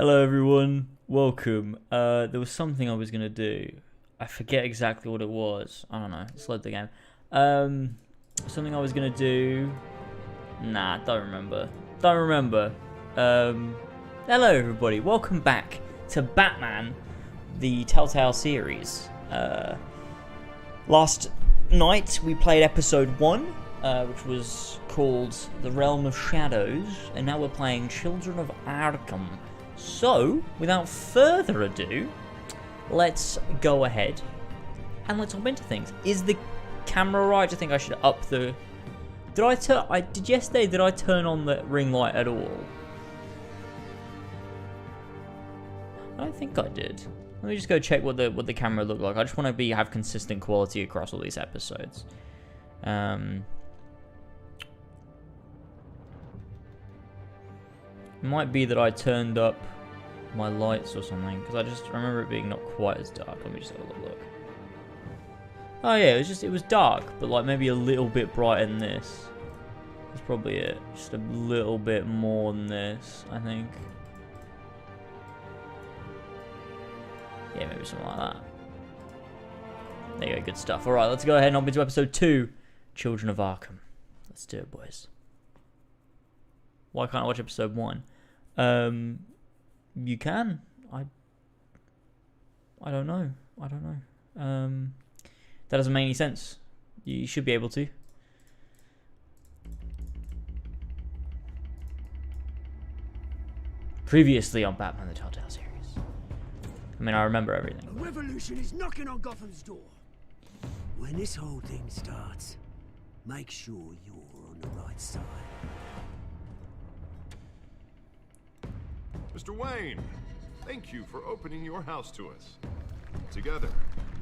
Hello everyone, welcome. There was something I was gonna do. I forget exactly what it was. I don't know. Let's load the game. Something I was gonna do. Nah, don't remember. Hello everybody, welcome back to Batman, the Telltale series. Last night we played episode 1, which was called The Realm of Shadows, and now we're playing Children of Arkham. So, without further ado, let's go ahead and let's hop into things. Is the camera right? I think I should up the... Did I turn on the ring light at all? I don't think I did. Let me just go check what the camera looked like. I just want to have consistent quality across all these episodes. It might be that I turned up my lights or something, because I just remember it being not quite as dark. Let me just have a little look. Oh yeah, it was dark, but like maybe a little bit brighter than this. That's probably it. Just a little bit more than this, I think. Yeah, maybe something like that. There you go, good stuff. Alright, let's go ahead and hop into episode 2, Children of Arkham. Let's do it, boys. Why can't I watch episode 1? You can. I don't know. That doesn't make any sense. You should be able to. Previously on Batman the Telltale series. I mean, I remember everything. A revolution is knocking on Gotham's door. When this whole thing starts, make sure you're on the right side. Mr. Wayne, thank you for opening your house to us. Together,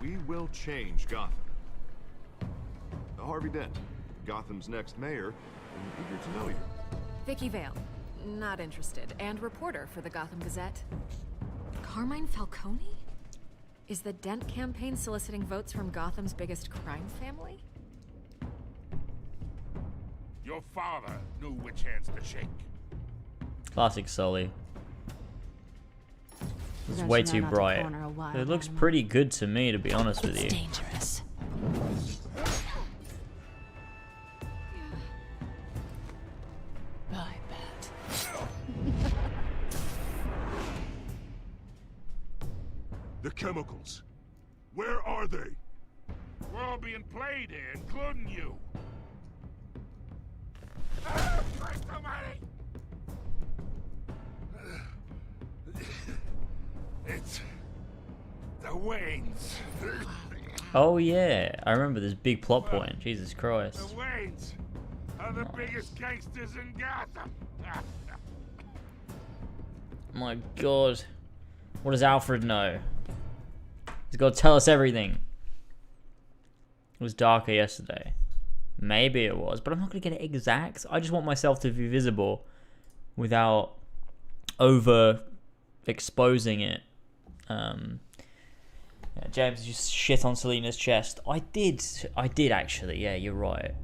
we will change Gotham. Harvey Dent, Gotham's next mayor, and eager to know you. Vicky Vale, not interested, and reporter for the Gotham Gazette. Carmine Falcone? Is the Dent campaign soliciting votes from Gotham's biggest crime family? Your father knew which hands to shake. Classic Sully. It's way too bright. It looks pretty good to me, to be honest with you. It's dangerous. I bet. The chemicals. Where are they? We're all being played here, including you. Christ almighty! It's the Waynes. Oh yeah, I remember this big plot point. Jesus Christ. The Waynes are the biggest gangsters in Gotham. My God. What does Alfred know? He's got to tell us everything. It was darker yesterday. Maybe it was, but I'm not going to get it exact. I just want myself to be visible without over exposing it. Yeah, James just shit on Selena's chest. I did actually. Yeah, you're right.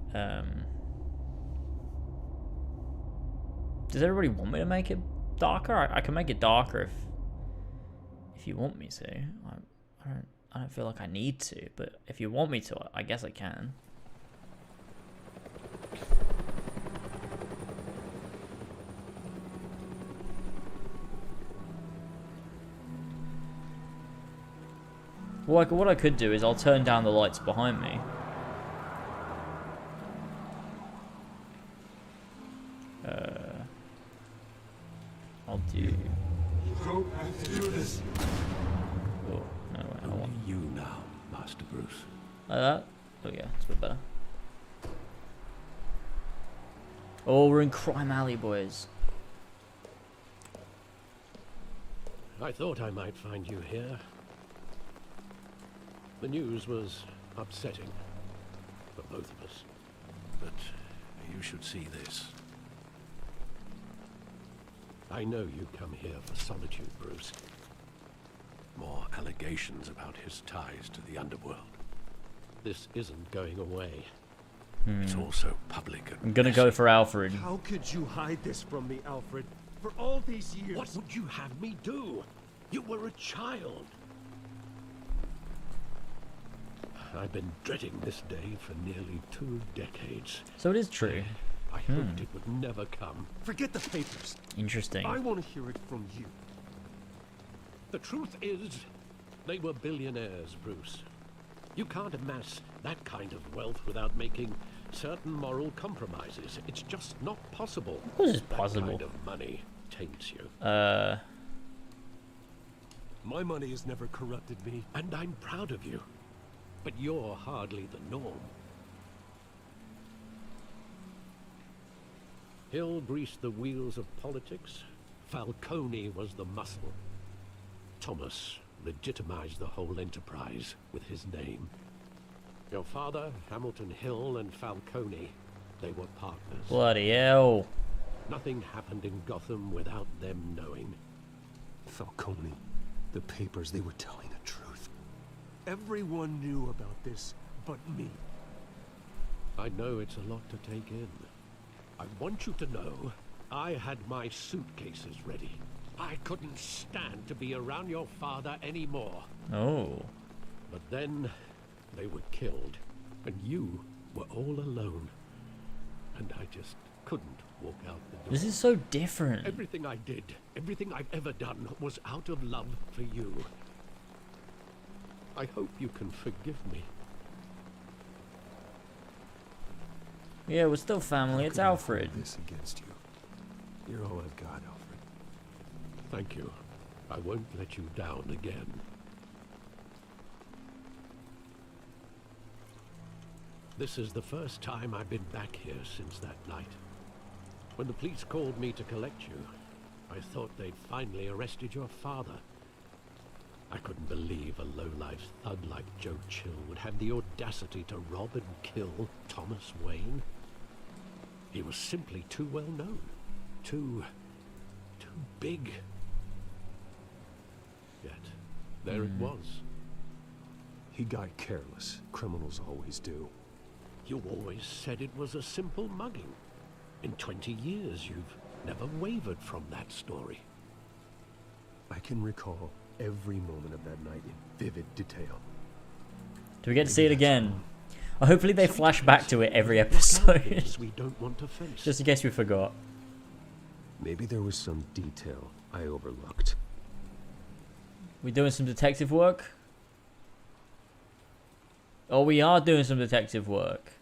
Does everybody want me to make it darker? I can make it darker if you want me to. I don't feel like I need to, but if you want me to, I guess I can. Well, what I could do is I'll turn down the lights behind me. I'll do... You don't have to do this. Oh, no, wait, I want... You now, Master Bruce. Like that? Oh yeah, it's a bit better. Oh, we're in Crime Alley, boys. I thought I might find you here. The news was upsetting for both of us. But you should see this. I know you come here for solitude, Bruce. More allegations about his ties to the underworld. This isn't going away. It's also public. I'm gonna go for Alfred. How could you hide this from me, Alfred? for all these years. What would you have me do? You were a child. I've been dreading this day for nearly 2 decades. So it is true. I hoped it would never come. Forget the papers. Interesting. I want to hear it from you. The truth is, they were billionaires, Bruce. You can't amass that kind of wealth without making certain moral compromises. It's just not possible. Of course it's possible. That kind of money taints you. My money has never corrupted me. And I'm proud of you. But you're hardly the norm. Hill greased the wheels of politics. Falcone was the muscle. Thomas legitimized the whole enterprise with his name. Your father, Hamilton Hill, and Falcone, they were partners. Bloody hell. Nothing happened in Gotham without them knowing. Falcone, the papers, they were telling the truth. Everyone knew about this but me. I know it's a lot to take in. I want you to know I had my suitcases ready. I couldn't stand to be around your father anymore. Oh. But then they were killed, and you were all alone. And I just couldn't walk out the door. This is so different. Everything I did, everything I've ever done, was out of love for you. I hope you can forgive me. Yeah, we're still family. It's Alfred. This against you. You're all I've got, Alfred. Thank you. I won't let you down again. This is the first time I've been back here since that night. When the police called me to collect you, I thought they'd finally arrested your father. I couldn't believe a low-life thug like Joe Chill would have the audacity to rob and kill Thomas Wayne. He was simply too well known. Too big. Yet, there it was. He got careless. Criminals always do. You always said it was a simple mugging. In 20 years, you've never wavered from that story. I can recall every moment of that night in vivid detail. Do we get to see it again? Hopefully they flash back to it every episode. We don't want to face. Just in case we forgot. Maybe there was some detail I overlooked. We doing some detective work? Oh, we are doing some detective work.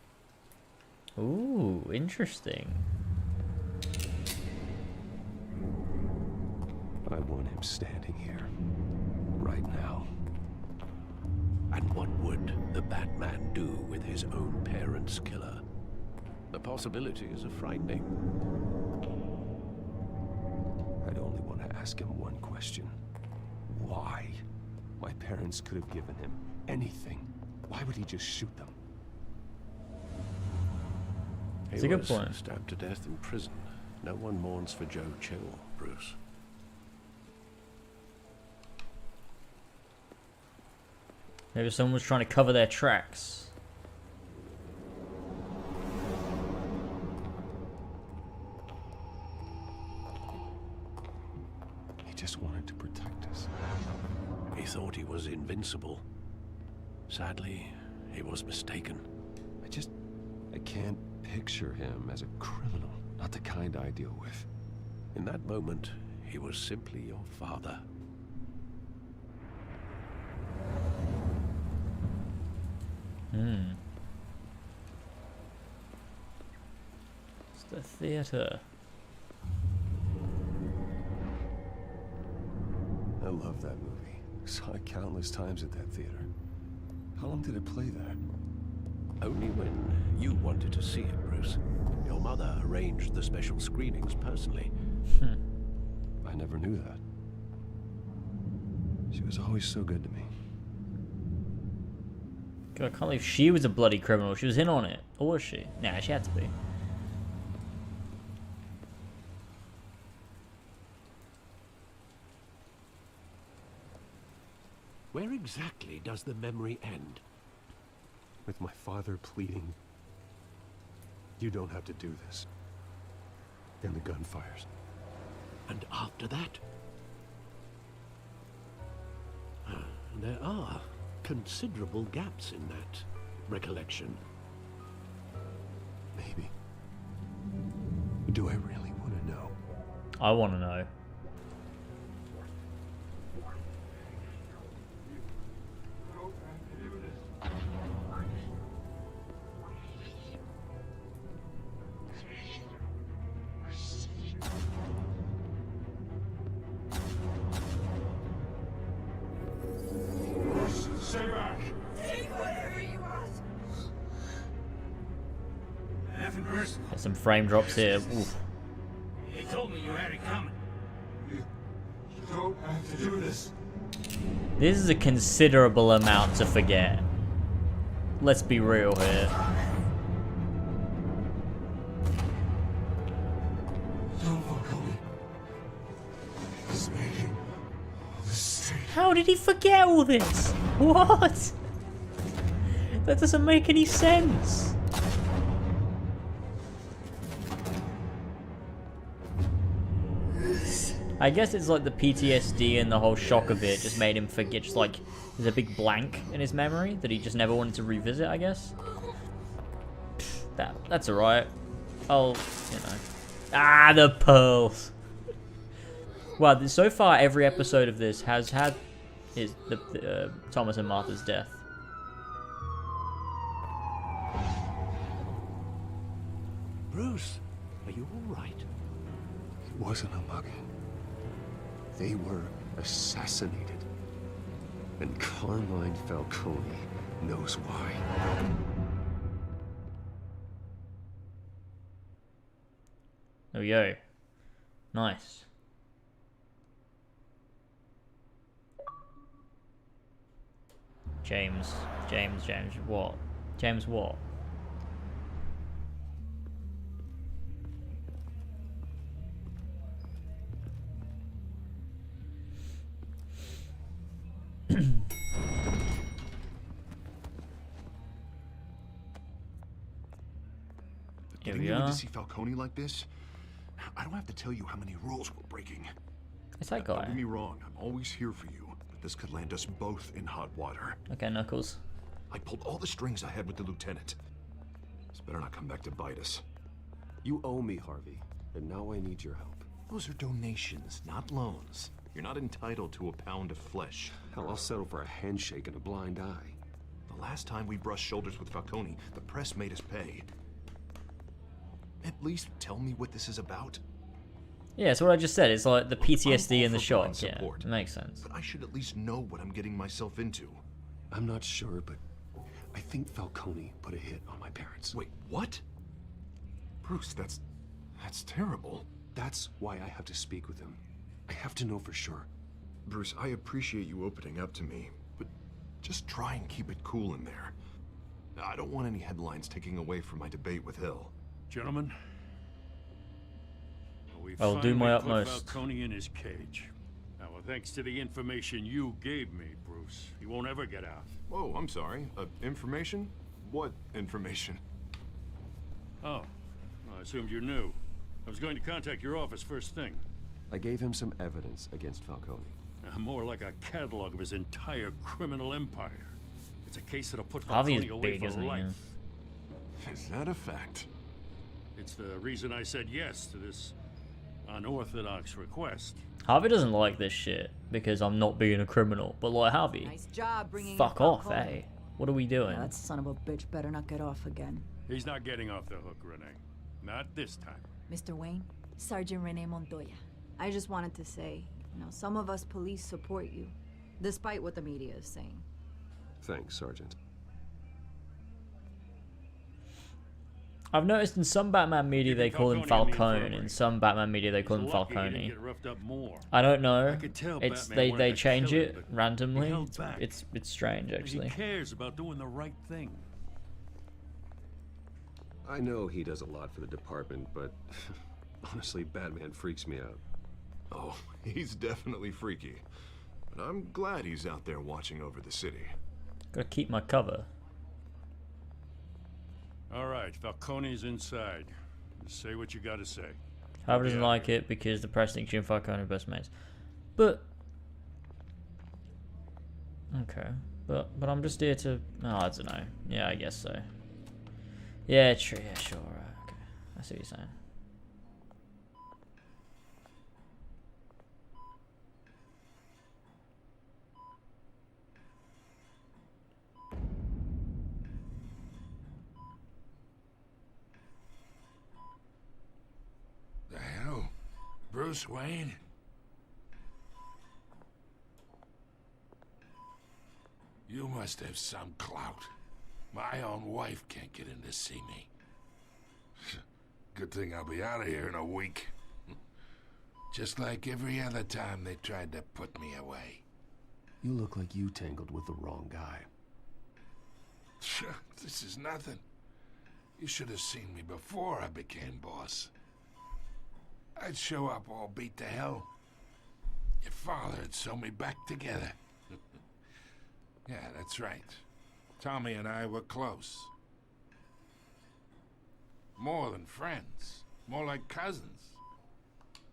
Ooh, interesting. I want him standing here. Right now. And what would the Batman do with his own parents' killer? The possibilities are frightening. I'd only want to ask him one question. Why? My parents could have given him anything. Why would he just shoot them? That's a good point. He was stabbed to death in prison. No one mourns for Joe Chill, Bruce. Maybe someone was trying to cover their tracks. He just wanted to protect us. He thought he was invincible. Sadly, he was mistaken. I can't picture him as a criminal. Not the kind I deal with. In that moment, he was simply your father. It's the theater. I love that movie. Saw it countless times at that theater. How long did it play there? Only when you wanted to see it, Bruce. Your mother arranged the special screenings personally. I never knew that. She was always so good to me. God, I can't believe she was a bloody criminal. She was in on it. Or was she? Nah, she had to be. Where exactly does the memory end? With my father pleading, "You don't have to do this." Then the gun fires. And after that? There are considerable gaps in that recollection. Maybe. Do I really want to know? I want to know. There's some frame drops here. Oof. He told me you had it coming. You don't have to do this. This is a considerable amount to forget. Let's be real here. How did he forget all this? What? That doesn't make any sense. I guess it's like the PTSD and the whole shock of it just made him forget, just like there's a big blank in his memory that he just never wanted to revisit, I guess. That's alright. Oh, you know. Ah, the pearls. Well, so far every episode of this has had Thomas and Martha's death. Bruce, are you all right? It wasn't a mug. They were assassinated. And Carmine Falcone knows why. There we go. Nice. James, what? James what? Getting you in to see Falcone like this? I don't have to tell you how many rules we're breaking. It's that Don't guy. get me wrong, I'm always here for you, but this could land us both in hot water. Okay, Knuckles. I pulled all the strings I had with the lieutenant. This better not come back to bite us. You owe me, Harvey, and now I need your help. Those are donations, not loans. You're not entitled to a pound of flesh. Hell, I'll settle for a handshake and a blind eye. The last time we brushed shoulders with Falcone, the press made us pay. At least tell me what this is about. Yeah, it's what I just said. It's like the PTSD and the I'm all for shock. blind Yeah, support, it makes sense. But I should at least know what I'm getting myself into. I'm not sure, but I think Falcone put a hit on my parents. Wait, what? Bruce, that's terrible. That's why I have to speak with him. I have to know for sure. Bruce, I appreciate you opening up to me, but just try and keep it cool in there. I don't want any headlines taking away from my debate with Hill. Gentlemen, we I'll do my finally put utmost. Falcone in his cage. Now, thanks to the information you gave me, Bruce, he won't ever get out. Oh, I'm sorry. Information? What information? Oh, I assumed you knew. I was going to contact your office first thing. I gave him some evidence against Falcone. More like a catalog of his entire criminal empire. It's a case that'll put Harvey is Falcone away big, for isn't he? life. Is that a fact? It's the reason I said yes to this unorthodox request. Harvey doesn't like this shit because I'm not being a criminal. But like Harvey, Nice job bringing fuck in off, Falcone. eh? What are we doing? That son of a bitch better not get off again. He's not getting off the hook, Renee. Not this time. Mr. Wayne, Sergeant Rene Montoya. I just wanted to say, some of us police support you, despite what the media is saying. Thanks, Sergeant. I've noticed in some Batman media they call him Falcone, I mean, Falcone. In some Batman media they call him He's lucky he didn't Falcone. get roughed up more. I don't know. I could tell It's Batman wanted they to change kill him, it but he randomly. held back. It's strange He actually. cares about doing the right thing. I know he does a lot for the department, but honestly, Batman freaks me out. Oh, he's definitely freaky. But I'm glad he's out there watching over the city. Gotta keep my cover. All right, Falcone's inside. Say what you gotta say. Harvey doesn't like it because the press thinks Jim Falcone are best mates. But okay, but I'm just here to. Oh, I don't know. Yeah, I guess so. Yeah, true. Yeah, sure. Right. Okay, I see what you're saying. The hell, Bruce Wayne? You must have some clout. My own wife can't get in to see me. Good thing I'll be out of here in a week. Just like every other time they tried to put me away. You look like you tangled with the wrong guy. This is nothing. You should have seen me before I became boss. I'd show up all beat to hell. Your father'd sew me back together. Yeah, that's right. Tommy and I were close. More than friends. More like cousins.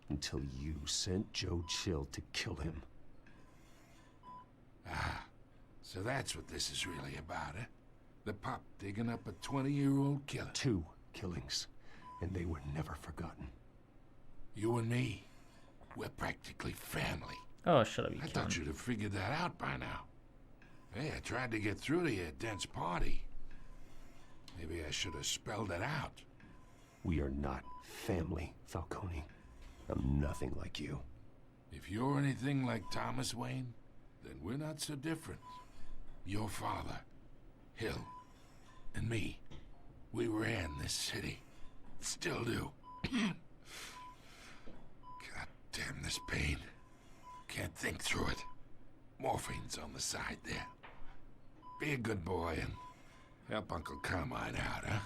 Until you sent Joe Chill to kill him. Ah, so that's what this is really about, eh? The pup digging up a 20-year-old killer. 2 killings, and they were never forgotten. You and me, we're practically family. Oh, shut up, you I cunt. thought you'd have figured that out by now. Hey, I tried to get through to you at Dent's party. Maybe I should have spelled it out. We are not family, Falcone. I'm nothing like you. If you're anything like Thomas Wayne, then we're not so different. Your father, Hill, and me, we ran this city. Still do. God damn this pain. Can't think through it. Morphine's on the side there. Be a good boy and help Uncle Carmine out, huh?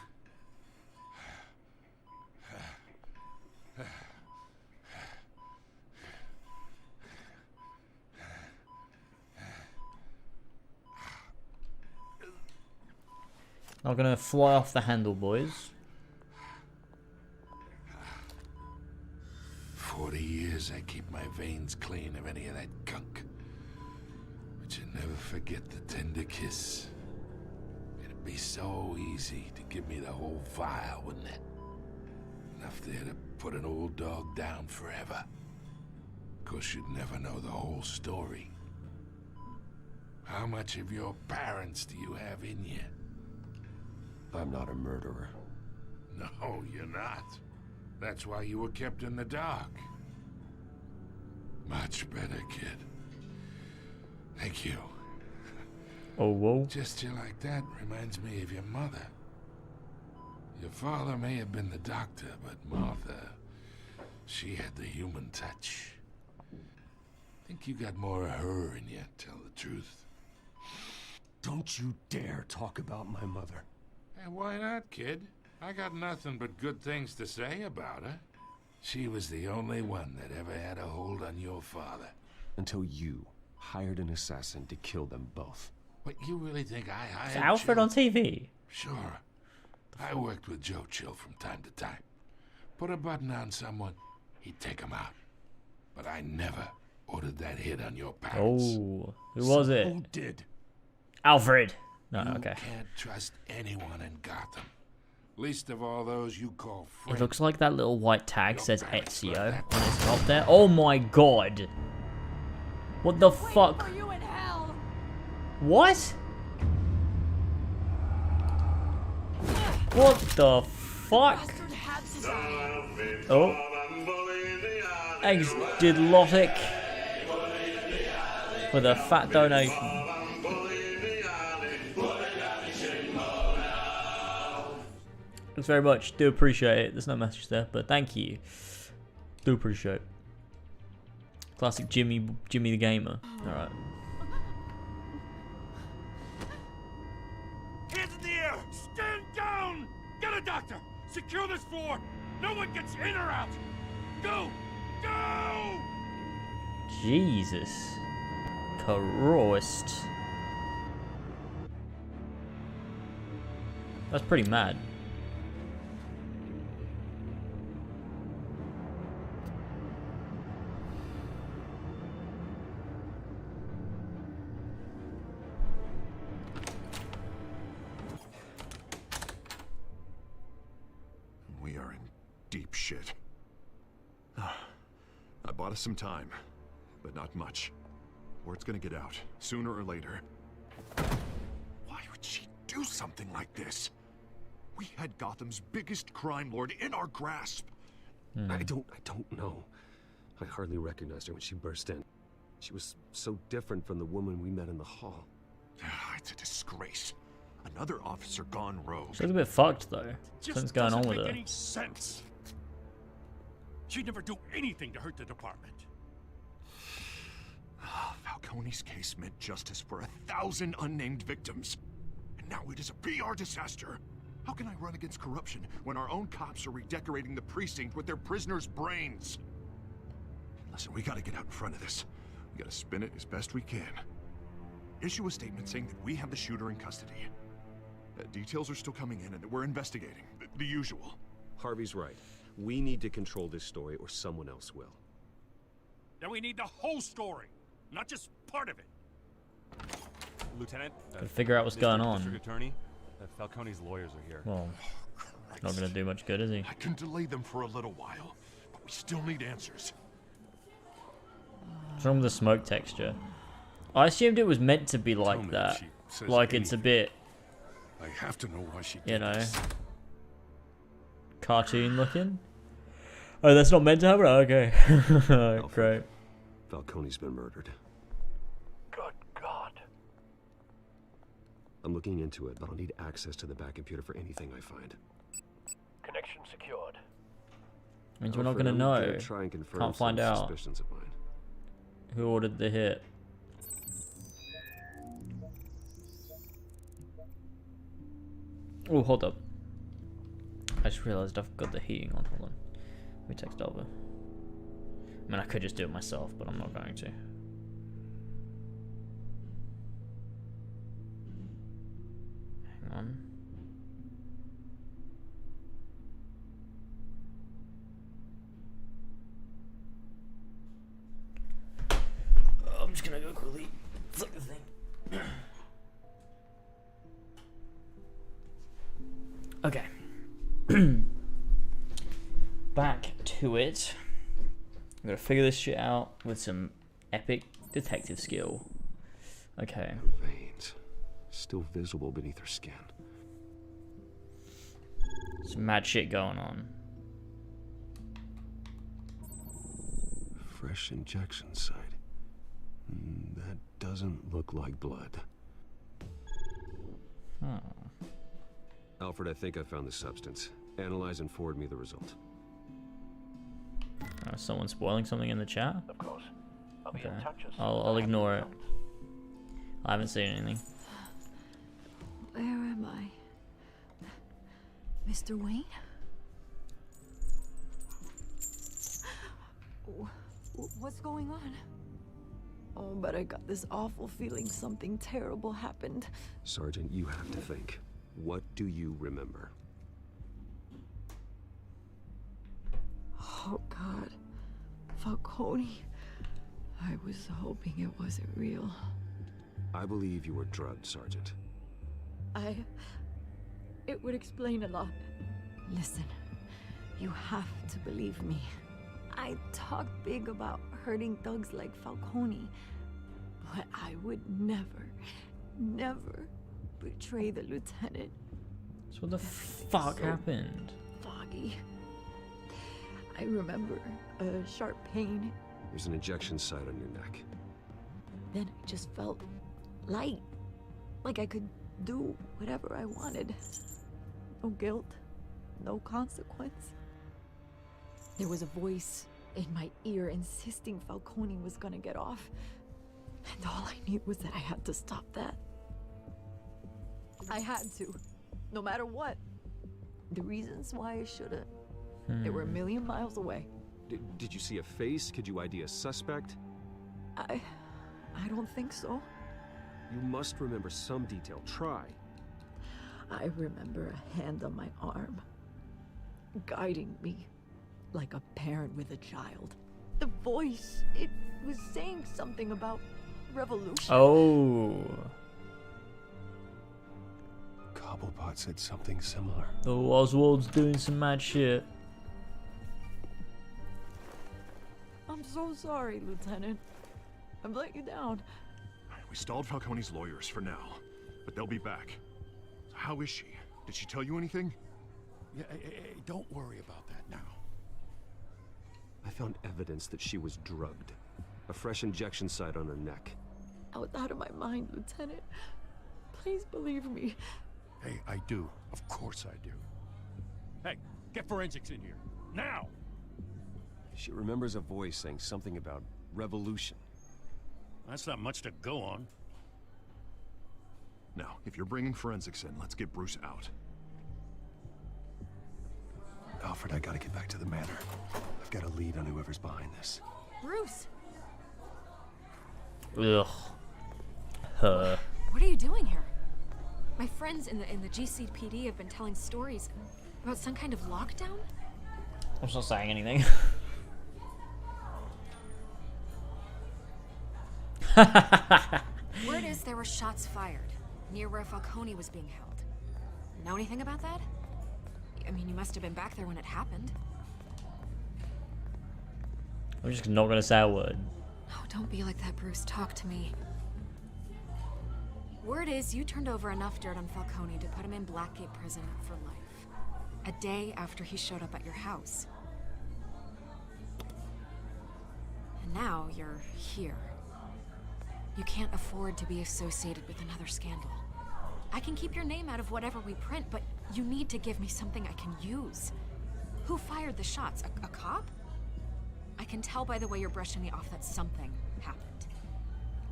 Not gonna fly off the handle, boys. 40 years I keep my veins clean of any of that gunk. But you never forget the tender kiss. It'd be so easy to give me the whole vial, wouldn't it? Enough there to put an old dog down forever. Of course, you'd never know the whole story. How much of your parents do you have in you? I'm not a murderer. No, you're not. That's why you were kept in the dark. Much better, kid. Thank you. Oh, whoa. Gesture like that reminds me of your mother. Your father may have been the doctor, but Martha, she had the human touch. Think you got more of her in you, tell the truth. Don't you dare talk about my mother. And why not, kid? I got nothing but good things to say about her. She was the only one that ever had a hold on your father. Until you hired an assassin to kill them both. What, you really think I hired Is Alfred Chill? on TV? Sure. I worked with Joe Chill from time to time. Put a button on someone, he'd take him out. But I never ordered that hit on your parents. Oh, who was it? Who did? Alfred. No, You okay. can't trust anyone in Gotham. Least of all those you call friends. It looks like that little white tag says Ezio on his top there. Oh my god. What the fuck? For you in hell. What? What the fuck? Bastard has his eye. Oh. Exdilotic with a fat donation. Thanks very much. Do appreciate it. There's no message there, but thank you. Do appreciate it. Classic Jimmy the Gamer. Alright. Hands in the air! Stand down! Get a doctor! Secure this floor! No one gets in or out! Go! Go! Jesus Christ. That's pretty mad. deep shit. I bought us some time, but not much. Word's gonna get out, sooner or later. Why would she do something like this? We had Gotham's biggest crime lord in our grasp. I don't know. I hardly recognized her when she burst in. She was so different from the woman we met in the hall. It's a disgrace. Another officer gone rogue. She looks a bit fucked though. Just Something's going on doesn't with make her. any sense. She'd never do anything to hurt the department. Falcone's case meant justice for 1,000 unnamed victims. And now it is a PR disaster. How can I run against corruption when our own cops are redecorating the precinct with their prisoners' brains? Listen, we gotta get out in front of this. We gotta spin it as best we can. Issue a statement saying that we have the shooter in custody. Details are still coming in and that we're investigating. The usual. Harvey's right. We need to control this story or someone else will. Then we need the whole story, not just part of it. Lieutenant, Gotta figure out what's going on. District Attorney, Falcone's lawyers are here. Well, not gonna do much good, is he? I can delay them for a little while, but we still need answers. What's wrong with the smoke texture? I assumed it was meant to be like me that. if she says Like it's a bit, I have to know why she did you know, this. cartoon looking. Oh, that's not meant to happen? Okay. Great. Falcone's been murdered. Good God. I'm looking into it, but I'll need access to the back computer for anything I find. Connection secured. Means we're not Alfred, gonna I'm know. gonna try and confirm Can't find some out. suspicions of mine. Who ordered the hit? Oh, hold up. I just realized I've got the heating on. Hold on. Let me text over. I mean, I could just do it myself, but I'm not going to. Hang on. I'm just gonna go quickly flick the thing. Okay. Back to it. I'm gonna figure this shit out with some epic detective skill. Okay. Veins. Still visible beneath her skin. Some mad shit going on. Fresh injection site. That doesn't look like blood. Hmm. Alfred, I think I found the substance. Analyze and forward me the result. Someone spoiling something in the chat? Of course. I'll be Okay. in touch as soon as I'll I have ignore the it. results. I haven't seen anything. Where am I? Mr. Wayne? What's going on? Oh, but I got this awful feeling something terrible happened. Sergeant, you have to think. What do you remember? Oh, God. Falcone. I was hoping it wasn't real. I believe you were drugged, Sergeant. It would explain a lot. Listen, you have to believe me. I talk big about hurting thugs like Falcone, but I would never, never betray the lieutenant. So what the fuck happened? Foggy. I remember a sharp pain. There's an injection site on your neck. Then I just felt light. Like I could do whatever I wanted. No guilt, no consequence. There was a voice in my ear insisting Falcone was gonna get off. And all I knew was that I had to stop that. I had to, no matter what. The reasons why I shouldn't, they were a million miles away. Did you see a face? Could you ID a suspect? I don't think so. You must remember some detail. Try. I remember a hand on my arm, guiding me like a parent with a child. The voice, it was saying something about revolution. Oh. Cobblepot said something similar. Oh, Oswald's doing some mad shit. so sorry, Lieutenant. I've let you down. We stalled Falcone's lawyers for now, but they'll be back. So how is she? Did she tell you anything? Yeah, hey, don't worry about that now. I found evidence that she was drugged. A fresh injection site on her neck. I was out of my mind, Lieutenant. Please believe me. Hey, I do. Of course I do. Hey, get forensics in here. Now! She remembers a voice saying something about revolution. That's not much to go on. Now, if you're bringing forensics in, let's get Bruce out. Alfred, I gotta get back to the manor. I've got a lead on whoever's behind this. Bruce! Ugh. Her. What are you doing here? My friends in the GCPD have been telling stories about some kind of lockdown? I'm just not saying anything. Word is there were shots fired near where Falcone was being held. Know anything about that? I mean, you must have been back there when it happened. I'm just not gonna say a word. Oh, don't be like that, Bruce. Talk to me. Word is you turned over enough dirt on Falcone to put him in Blackgate Prison for life. A day after he showed up at your house. And now you're here. You can't afford to be associated with another scandal. I can keep your name out of whatever we print, but you need to give me something I can use. Who fired the shots? A cop? I can tell by the way you're brushing me off that something happened.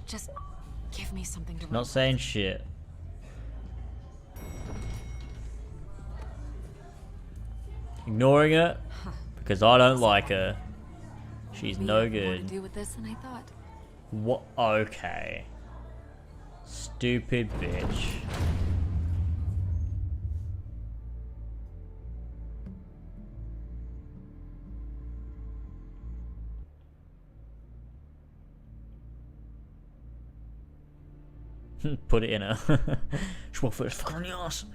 Just give me something to Not saying shit. Ignoring her because I don't like her. She's no Maybe you have more good. to do with this than I thought. What? Okay. Stupid bitch. Put it in her. Schwafford is fucking awesome.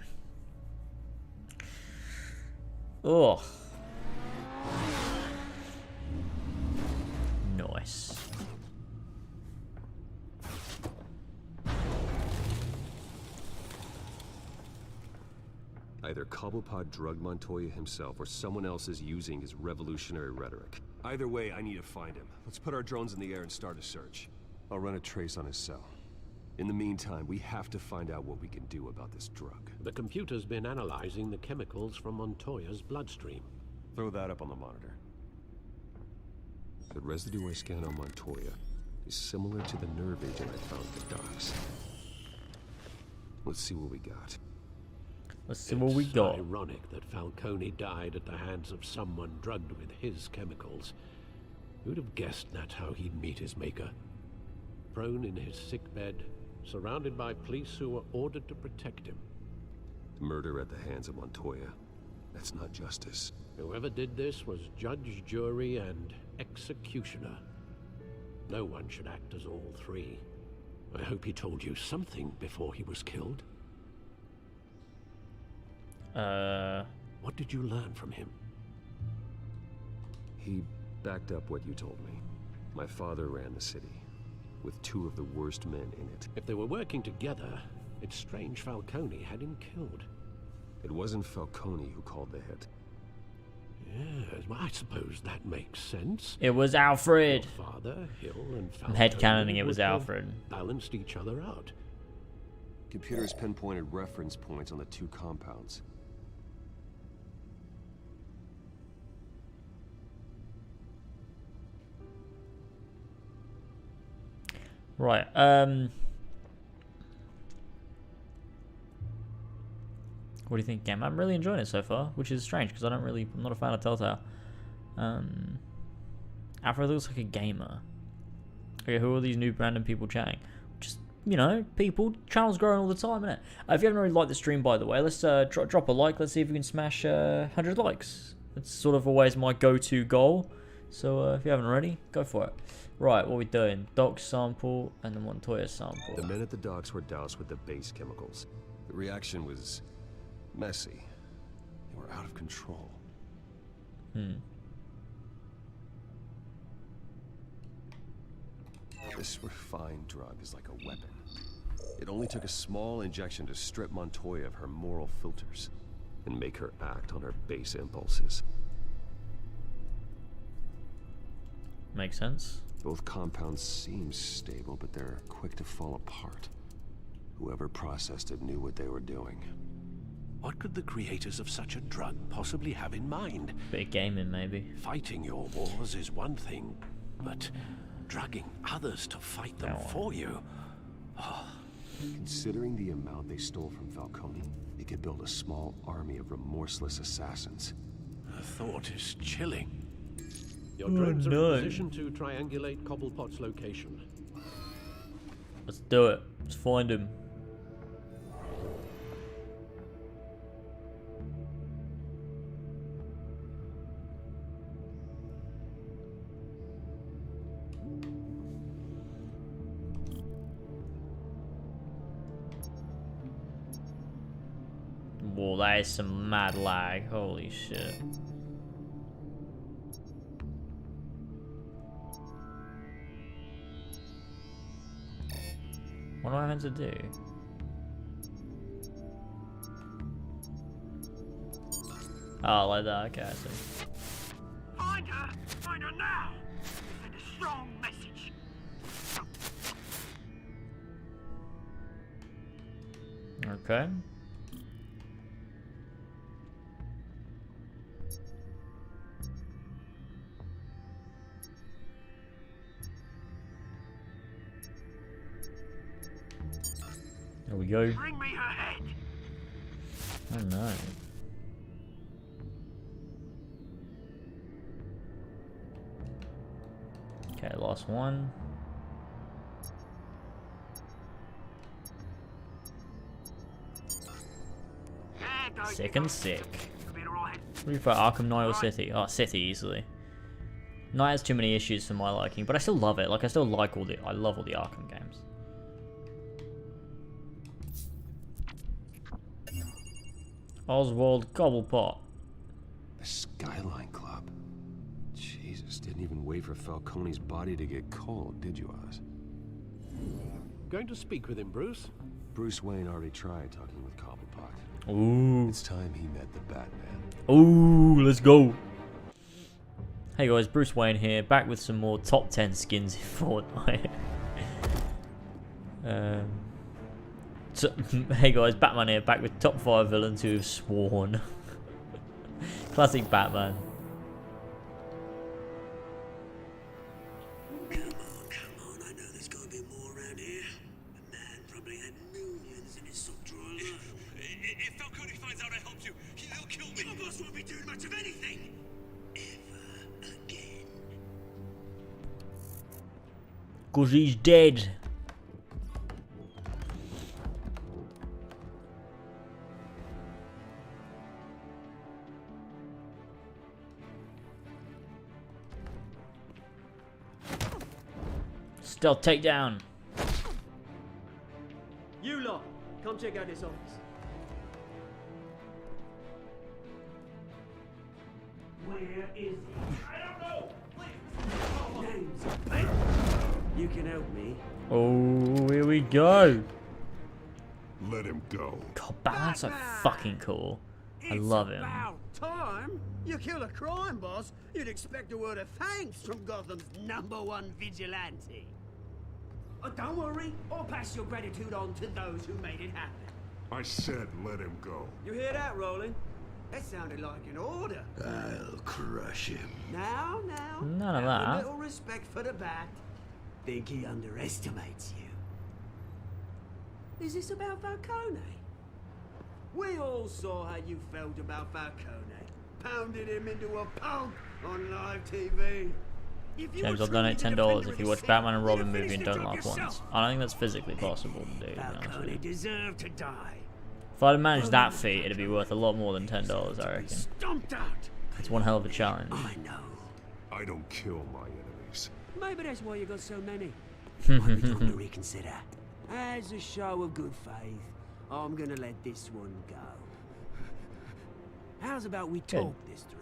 Ugh. Nice. Either Cobblepot drugged Montoya himself or someone else is using his revolutionary rhetoric. Either way, I need to find him. Let's put our drones in the air and start a search. I'll run a trace on his cell. In the meantime, we have to find out what we can do about this drug. The computer's been analyzing the chemicals from Montoya's bloodstream. Throw that up on the monitor. The residue I scanned on Montoya is similar to the nerve agent I found at the docks. Let's see what we got. Let's see what we got. It's ironic that Falcone died at the hands of someone drugged with his chemicals. Who'd have guessed that's how he'd meet his maker? Prone in his sickbed, surrounded by police who were ordered to protect him. Murder at the hands of Montoya. That's not justice. Whoever did this was judge, jury, and executioner. No one should act as all three. I hope he told you something before he was killed. What did you learn from him? He backed up what you told me. My father ran the city, with two of the worst men in it. If they were working together, it's strange Falcone had him killed. It wasn't Falcone who called the hit. Yes, well, I suppose that makes sense. It was Alfred. Your father, Hill, and I'm Falcone headcanoning it was would have Alfred. balanced each other out. Computers pinpointed reference points on the two compounds. Right, what do you think, Cam? I'm really enjoying it so far, which is strange because I'm not a fan of Telltale. Alfred looks like a gamer. Okay, who are these new random people chatting? Just, you know, people. Channel's growing all the time, innit? If you haven't already liked the stream, by the way, let's drop a like. Let's see if we can smash 100 likes. It's sort of always my go-to goal. So if you haven't already, go for it. Right, what are we doing? Doc sample and the Montoya sample. The men at the docks were doused with the base chemicals. The reaction was messy. They were out of control. This refined drug is like a weapon. It only took a small injection to strip Montoya of her moral filters and make her act on her base impulses. Makes sense. Both compounds seem stable, but they're quick to fall apart. Whoever processed it knew what they were doing. What could the creators of such a drug possibly have in mind? Bit of gaming, maybe. Fighting your wars is one thing, but drugging others to fight them for you? Oh. Considering the amount they stole from Falcone, they could build a small army of remorseless assassins. The thought is chilling. Your drones are in position to triangulate Cobblepot's location. Let's do it. Let's find him. Whoa, that is some mad lag. Holy shit. What am I meant to do? Oh, like that. Okay, I see. Find her! Find her now! Send a strong message. Okay. There we go. Bring me her head. Oh no. Okay, lost one. Sick and sick. What do you prefer, Arkham, Knight, or City? Oh, City easily. Knight has too many issues for my liking, but I still love it. Like, I still like I love all the Arkham games. Oswald Cobblepot. The Skyline Club. Jesus, didn't even wait for Falcone's body to get cold, did you, Oz? Going to speak with him, Bruce? Bruce Wayne already tried talking with Cobblepot. Ooh. It's time he met the Batman. Ooh, let's go. Hey guys, Bruce Wayne here, back with some more top 10 skins in Fortnite. So, hey guys, Batman here, back with top 5 villains who have sworn. Classic Batman. Come on, I know there's gonna be more around here. The man probably had millions in his sock drawer alone. If Falcone finds out I helped you, he'll kill me. Your boss won't be doing much of anything. Ever again. 'Cause he's dead. Stealth takedown. You lot, come check out this office. Where is he? I don't know. Please. Names. You can help me. Oh, here we go. Let him go. God, Batman's so fucking cool. I love him. About time. You kill a crime boss, you'd expect a word of thanks from Gotham's #1 vigilante. Oh, don't worry, I'll pass your gratitude on to those who made it happen. I said let him go. You hear that, Roland? That sounded like an order. I'll crush him. Now, None of have a that. little respect for the Bat. Think he underestimates you. Is this about Falcone? We all saw how you felt about Falcone. Pounded him into a pulp on live TV. James, I'll donate $10 if you watch Batman and Robin movie and don't laugh once. I don't think that's physically possible to do, to be honest with Falcone you. deserved to die. If I'd managed that feat, it'd be worth a lot more than $10, I reckon. Stomped out. It's one hell of a challenge. I know. I don't kill my enemies. Maybe that's why you got so many. Might be time to reconsider. As a show of good faith, I'm gonna let this one go. How's about we talk this through?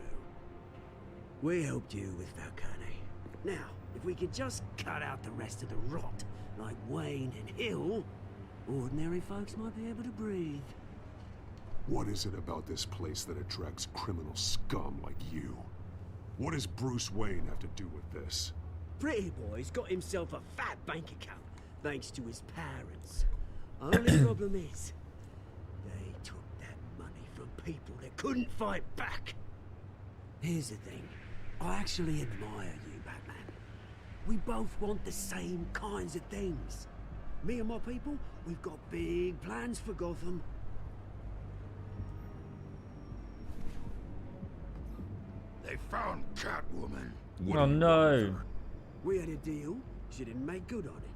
We helped you with Falcone. Now, If we could just cut out the rest of the rot, like Wayne and Hill, ordinary folks might be able to breathe. What is it about this place that attracts criminal scum like you? What does Bruce Wayne have to do with this? Pretty Boy's got himself a fat bank account, thanks to his parents. Only problem is, they took that money from people that couldn't fight back. Here's the thing, I actually admire you, Batman. We both want the same kinds of things. Me and my people, we've got big plans for Gotham. They found Catwoman. Oh no. We had a deal, she didn't make good on it.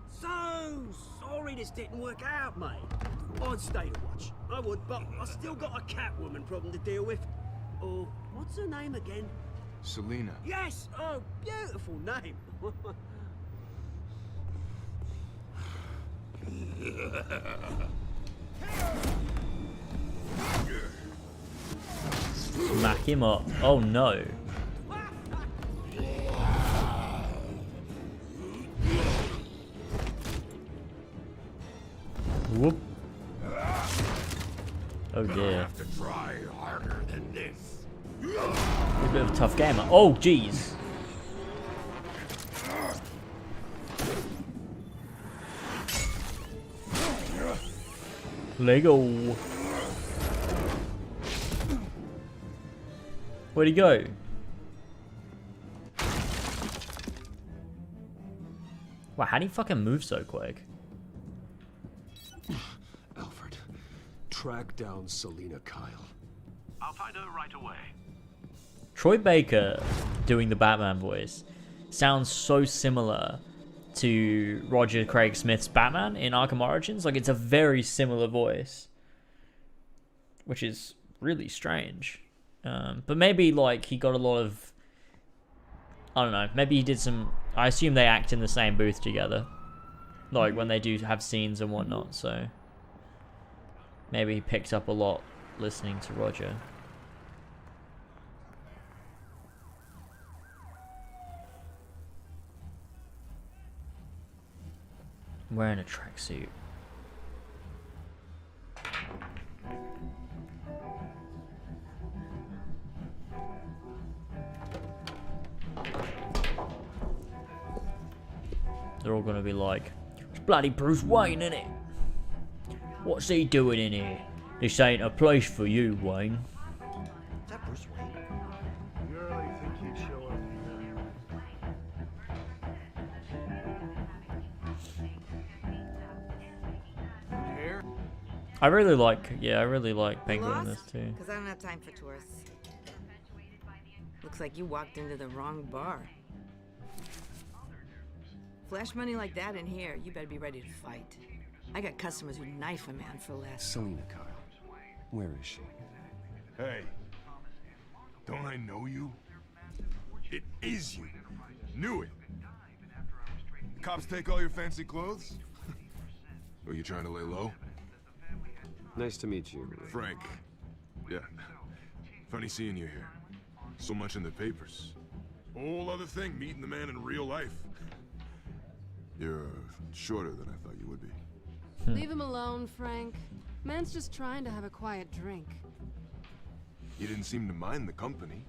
So sorry this didn't work out, mate. I'd stay to watch, I would, but I still got a Catwoman problem to deal with. Oh, what's her name again? Selina. Yes! Oh, beautiful name. Smack him up. Oh no. Whoop. Oh dear. Have to try harder than this. A bit of a tough gamer. Oh jeez. Lego. Where'd he go? Wow, how do you fucking move so quick? Alfred, track down Selina Kyle. I'll find her right away. Troy Baker doing the Batman voice sounds so similar to Roger Craig Smith's Batman in Arkham Origins. Like, it's a very similar voice, which is really strange. But maybe, like, he got a lot of... I don't know. Maybe he did some... I assume they act in the same booth together. Like, when they do have scenes and whatnot, so... Maybe he picked up a lot listening to Roger. I'm wearing a tracksuit. They're all gonna be like, it's bloody Bruce Wayne, innit? What's he doing in here? This ain't a place for you, Wayne. Is that Bruce Wayne? You really think he'd show up here? I really like Penguin in this too. Because I don't have time for tourists. Looks like you walked into the wrong bar. Flash money like that in here, you better be ready to fight. I got customers who knife a man for less. Selina Kyle, where is she? Hey, don't I know you? It is you. Knew it. Cops take all your fancy clothes? Are you trying to lay low? Nice to meet you. Frank. Yeah. Funny seeing you here. So much in the papers. Whole other thing, meeting the man in real life. You're shorter than I thought you would be. Leave him alone, Frank. Man's just trying to have a quiet drink. You didn't seem to mind the company.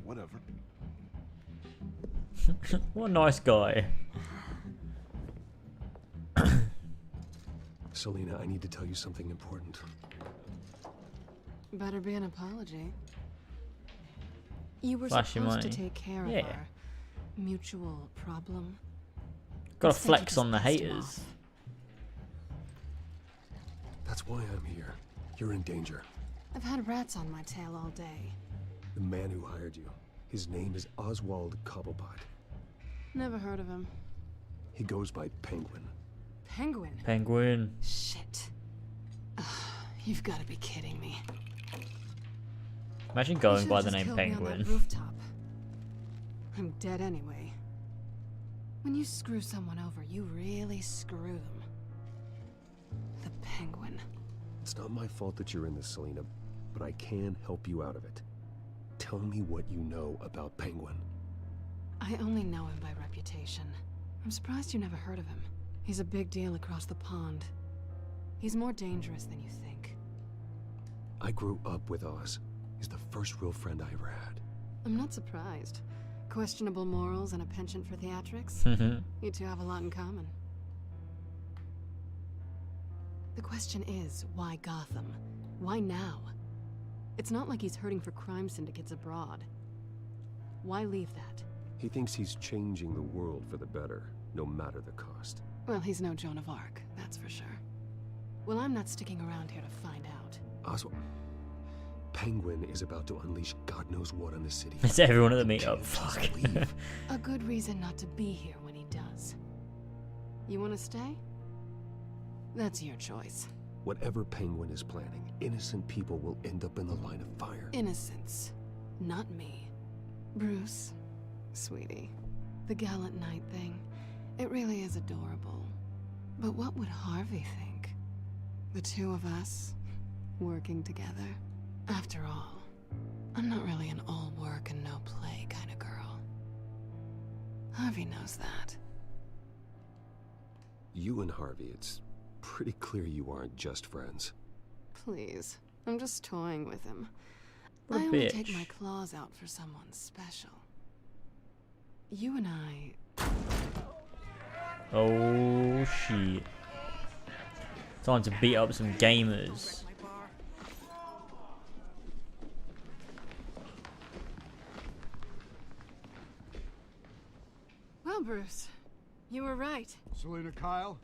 Whatever. What a nice guy. Selina, I need to tell you something important. Better be an apology. You were Flashy supposed money. to take care of our mutual problem. Gotta Instead, you flex just on the pissed him haters. off. That's why I'm here. You're in danger. I've had rats on my tail all day. The man who hired you, his name is Oswald Cobblepot. Never heard of him. He goes by Penguin. Penguin? Penguin. Shit. Ugh, you've got to be kidding me. Imagine You going should've by the just name killed me on that Penguin. rooftop. I'm dead anyway. When you screw someone over, you really screw them. The Penguin. It's not my fault that you're in this, Selina, but I can help you out of it. Tell me what you know about Penguin. I only know him by reputation. I'm surprised you never heard of him. He's a big deal across the pond. He's more dangerous than you think. I grew up with Oz. He's the first real friend I ever had. I'm not surprised. Questionable morals and a penchant for theatrics. You two have a lot in common. The question is, why Gotham? Why now? It's not like he's hurting for crime syndicates abroad. Why leave that? He thinks he's changing the world for the better, no matter the cost. Well, he's no Joan of Arc, that's for sure. Well, I'm not sticking around here to find out. Oswald, Penguin is about to unleash God knows what on the city. It's everyone at the meetup. Fuck. A good reason not to be here when he does. You want to stay? That's your choice. Whatever Penguin is planning, innocent people will end up in the line of fire. Innocence, not me. Bruce, sweetie, the gallant knight thing, it really is adorable. But what would Harvey think? The two of us, working together? After all, I'm not really an all work and no play kind of girl. Harvey knows that. You and Harvey, it's pretty clear you aren't just friends. Please, I'm just toying with him. What a I only bitch. take my claws out for someone special. You and I... Oh shit. Time to beat up some gamers. Well, Bruce, you were right. Selena Kyle,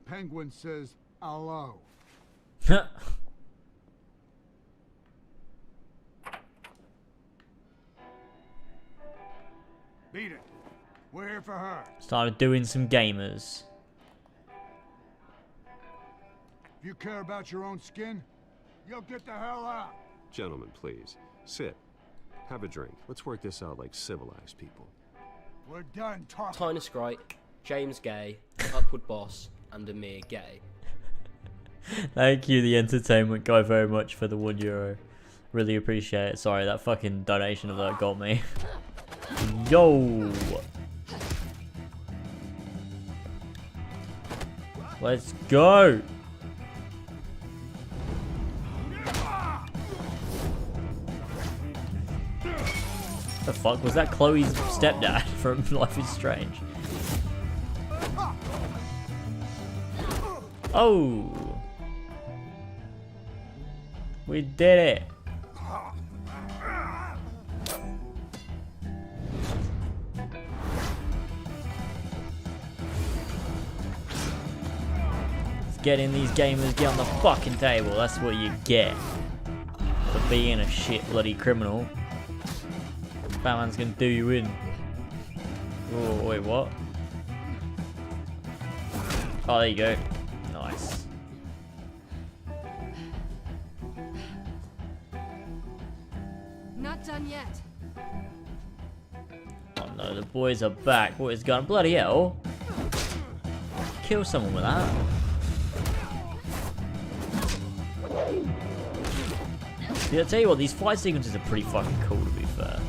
Penguin says hello. Beat it. We're here for her. Started doing some gamers. If you care about your own skin, you'll get the hell out. Gentlemen, please, sit. Have a drink. Let's work this out like civilized people. We're done talking. Tyner Skrite, James Gay, Upward Boss, and Amir Gay. Thank you, the entertainment guy, very much for the €1. Really appreciate it. Sorry, that fucking donation alert got me. Yo! Let's go! The fuck was that? Chloe's stepdad from Life is Strange. Oh, we did it. Let's get in these gamers, get on the fucking table. That's what you get for being a shit bloody criminal. Batman's gonna do you in. Oh, wait, what? Oh, there you go. Nice. Not done yet. Oh no, the boys are back. What is going on? Bloody hell. Kill someone with that. Yeah, I tell you what, these fight sequences are pretty fucking cool, to be fair.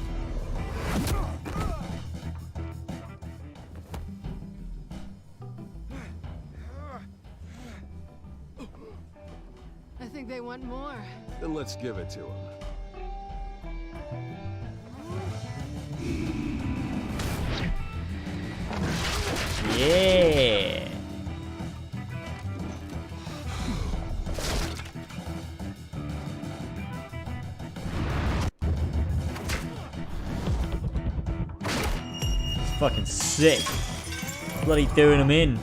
I think they want more. Then let's give it to him. Yeah. It's fucking sick. Bloody doing them in.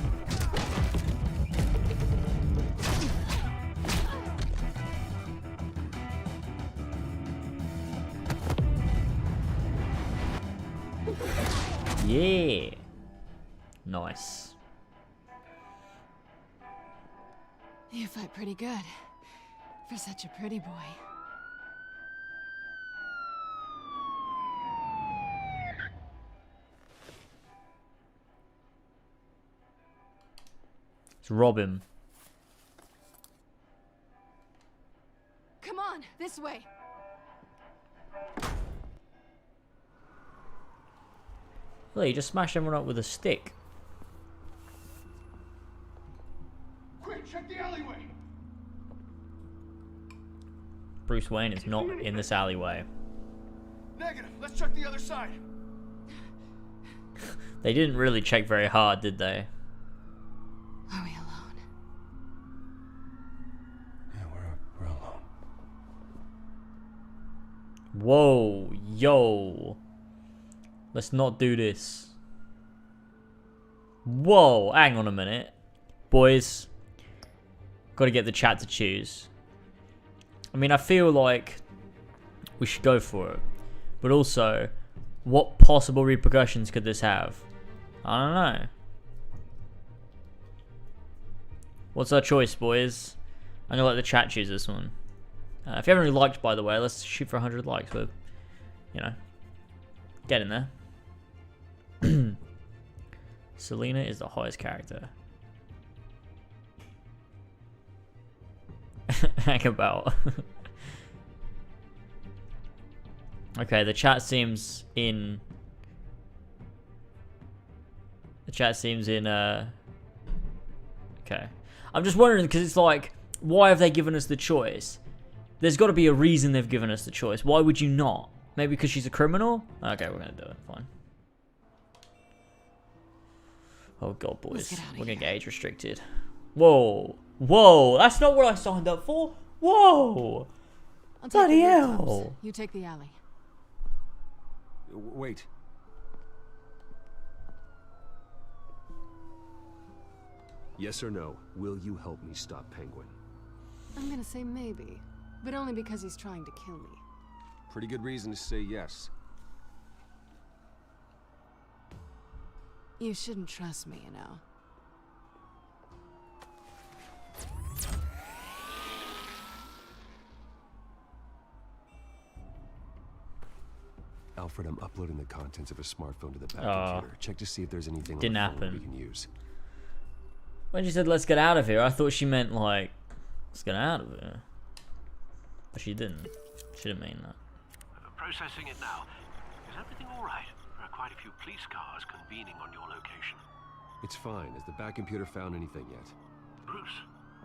Yeah. Nice. You fight pretty good. For such a pretty boy. Let's rob him. Come on, this way. Look, you just smashed everyone up with a stick. Quick, check the alleyway. Bruce Wayne is not in this alleyway. Negative. Let's check the other side. They didn't really check very hard, did they? Are we alone? Yeah, we're alone. Whoa, yo. Let's not do this. Whoa, hang on a minute. Boys, gotta get the chat to choose. I mean, I feel like we should go for it. But also, what possible repercussions could this have? I don't know. What's our choice, boys? I'm gonna let the chat choose this one. If you haven't already liked, by the way, let's shoot for 100 likes. But, you know, get in there. Selena is the hottest character. Hang about. Okay, the chat seems in. The chat seems in. Okay, I'm just wondering because it's like, why have they given us the choice? There's got to be a reason they've given us the choice. Why would you not? Maybe because she's a criminal? Okay, we're gonna do it. Fine. Oh god, boys, we're gonna get age restricted. Whoa, whoa, that's not what I signed up for. Whoa, bloody hell! You take the alley. Wait. Yes or no, will you help me stop Penguin? I'm gonna say maybe, but only because he's trying to kill me. Pretty good reason to say yes. You shouldn't trust me, you know. Alfred, I'm uploading the contents of a smartphone to the back computer. Check to see if there's anything didn't on the phone happen. we can use. When she said let's get out of here, I thought she meant like let's get out of here. But she didn't. She didn't mean that. Processing it now. Is everything all right? There are quite a few police cars convening on your location. It's fine. Has the back computer found anything yet? Bruce,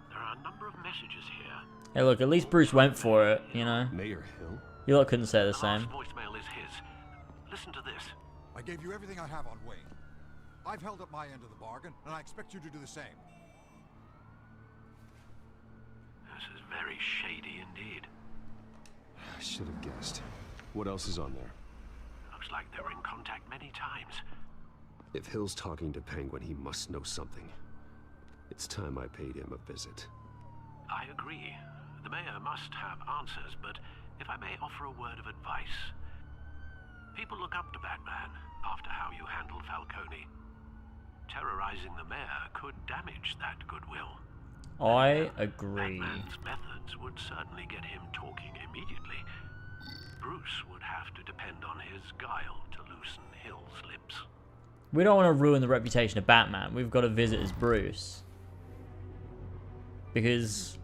there are a number of messages here. Hey, look, at least Bruce went for it, you know? Mayor Hill? You lot couldn't say the same. Last voicemail is his. Listen to this. I gave you everything I have on Wayne. I've held up my end of the bargain, and I expect you to do the same. This is very shady indeed. I should have guessed. What else is on there? Looks like they were in contact many times. If Hill's talking to Penguin, he must know something. It's time I paid him a visit. I agree. The mayor must have answers, but if I may offer a word of advice. People look up to Batman after how you handled Falcone. Terrorizing the mayor could damage that goodwill. I agree. Batman's methods would certainly get him talking immediately. Bruce would have to depend on his guile to loosen Hill's lips. We don't want to ruin the reputation of Batman. We've got to visit as Bruce. Because...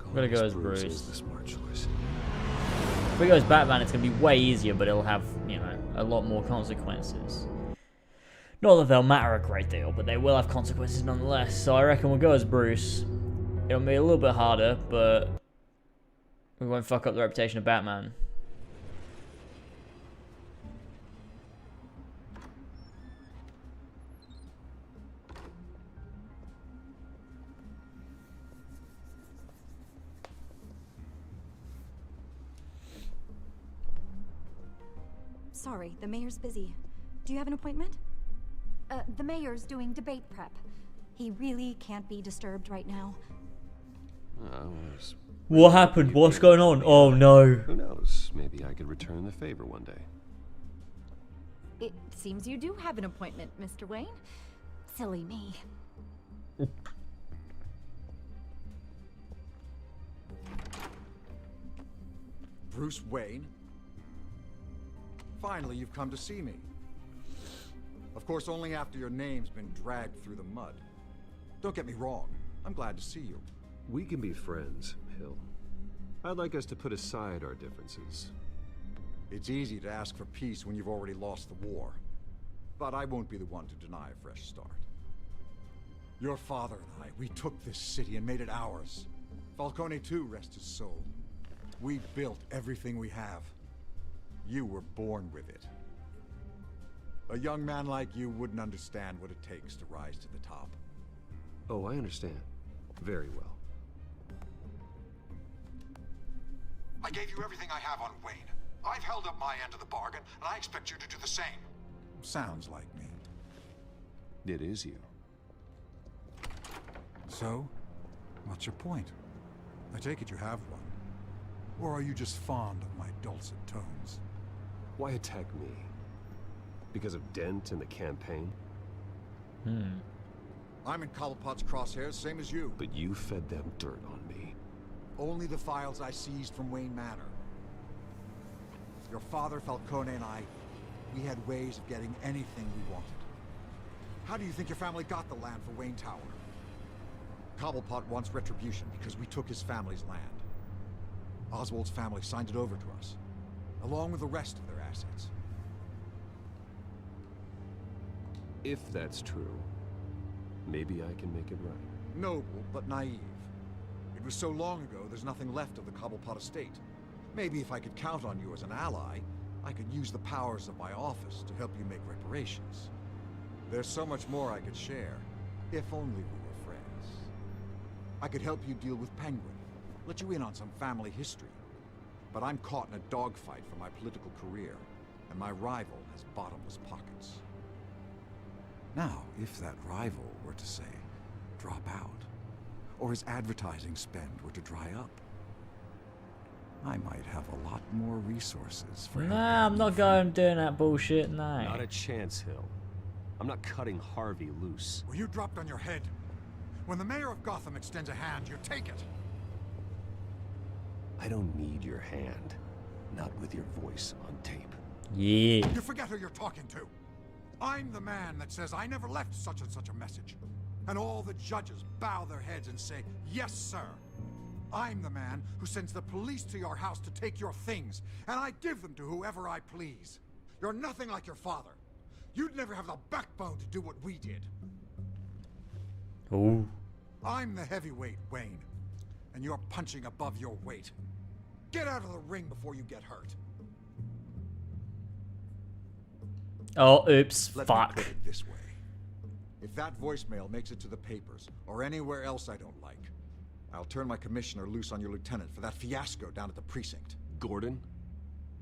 I'm gonna go as Bruce. Is the smart choice. If we go as Batman, it's gonna be way easier, but it'll have, you know, a lot more consequences. Not that they'll matter a great deal, but they will have consequences nonetheless. So I reckon we'll go as Bruce. It'll be a little bit harder, but we won't fuck up the reputation of Batman. Sorry, the mayor's busy. Do you have an appointment? The mayor's doing debate prep. He really can't be disturbed right now. What happened? What's going on? Oh no. Who knows? Maybe I could return the favor one day. It seems you do have an appointment, Mr. Wayne. Silly me. Bruce Wayne? Finally, you've come to see me. Of course, only after your name's been dragged through the mud. Don't get me wrong. I'm glad to see you. We can be friends, Hill. I'd like us to put aside our differences. It's easy to ask for peace when you've already lost the war. But I won't be the one to deny a fresh start. Your father and I, we took this city and made it ours. Falcone too, rest his soul. We built everything we have. You were born with it. A young man like you wouldn't understand what it takes to rise to the top. Oh, I understand. Very well. I gave you everything I have on Wayne. I've held up my end of the bargain, and I expect you to do the same. Sounds like me. It is you. So, what's your point? I take it you have one. Or are you just fond of my dulcet tones? Why attack me? Because of Dent and the campaign? I'm in Cobblepot's crosshairs, same as you. But you fed them dirt on me. Only the files I seized from Wayne Manor. Your father, Falcone, and I, we had ways of getting anything we wanted. How do you think your family got the land for Wayne Tower? Cobblepot wants retribution because we took his family's land. Oswald's family signed it over to us, along with the rest of their assets. If that's true, maybe I can make it right. Noble, but naive. It was so long ago, there's nothing left of the Cobblepot estate. Maybe if I could count on you as an ally, I could use the powers of my office to help you make reparations. There's so much more I could share, if only we were friends. I could help you deal with Penguin, let you in on some family history. But I'm caught in a dogfight for my political career, and my rival has bottomless pockets. Now, if that rival were to say, drop out, or his advertising spend were to dry up, I might have a lot more resources for Nah, I'm not going doing that bullshit, no. Not a chance, Hill. I'm not cutting Harvey loose. Were you dropped on your head? When the mayor of Gotham extends a hand, you take it. I don't need your hand. Not with your voice on tape. Yeah. You forget who you're talking to. I'm the man that says I never left such and such a message. And all the judges bow their heads and say, yes, sir. I'm the man who sends the police to your house to take your things, and I give them to whoever I please. You're nothing like your father. You'd never have the backbone to do what we did. Oh. I'm the heavyweight, Wayne, and you're punching above your weight. Get out of the ring before you get hurt. Oh, oops, Let fuck. me put it this way. If that voicemail makes it to the papers, or anywhere else I don't like, I'll turn my commissioner loose on your lieutenant for that fiasco down at the precinct. Gordon?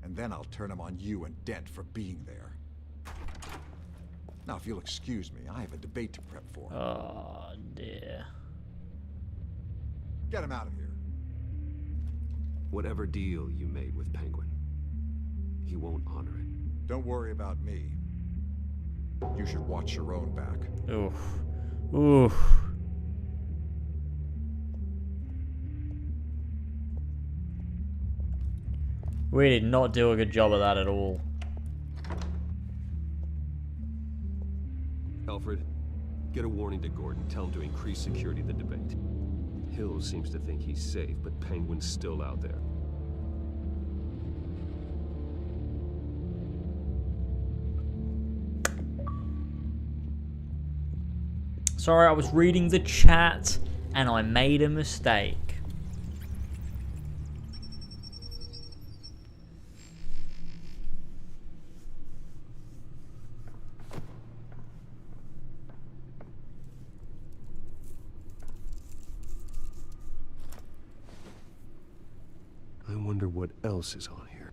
And then I'll turn him on you and Dent for being there. Now, if you'll excuse me, I have a debate to prep for. Oh, dear. Get him out of here. Whatever deal you made with Penguin, he won't honor it. Don't worry about me. You should watch your own back. Oof. Oof. We did not do a good job of that at all. Alfred, get a warning to Gordon. Tell him to increase security at the debate. Hill seems to think he's safe, but Penguin's still out there. Sorry, I was reading the chat and I made a mistake. I wonder what else is on here.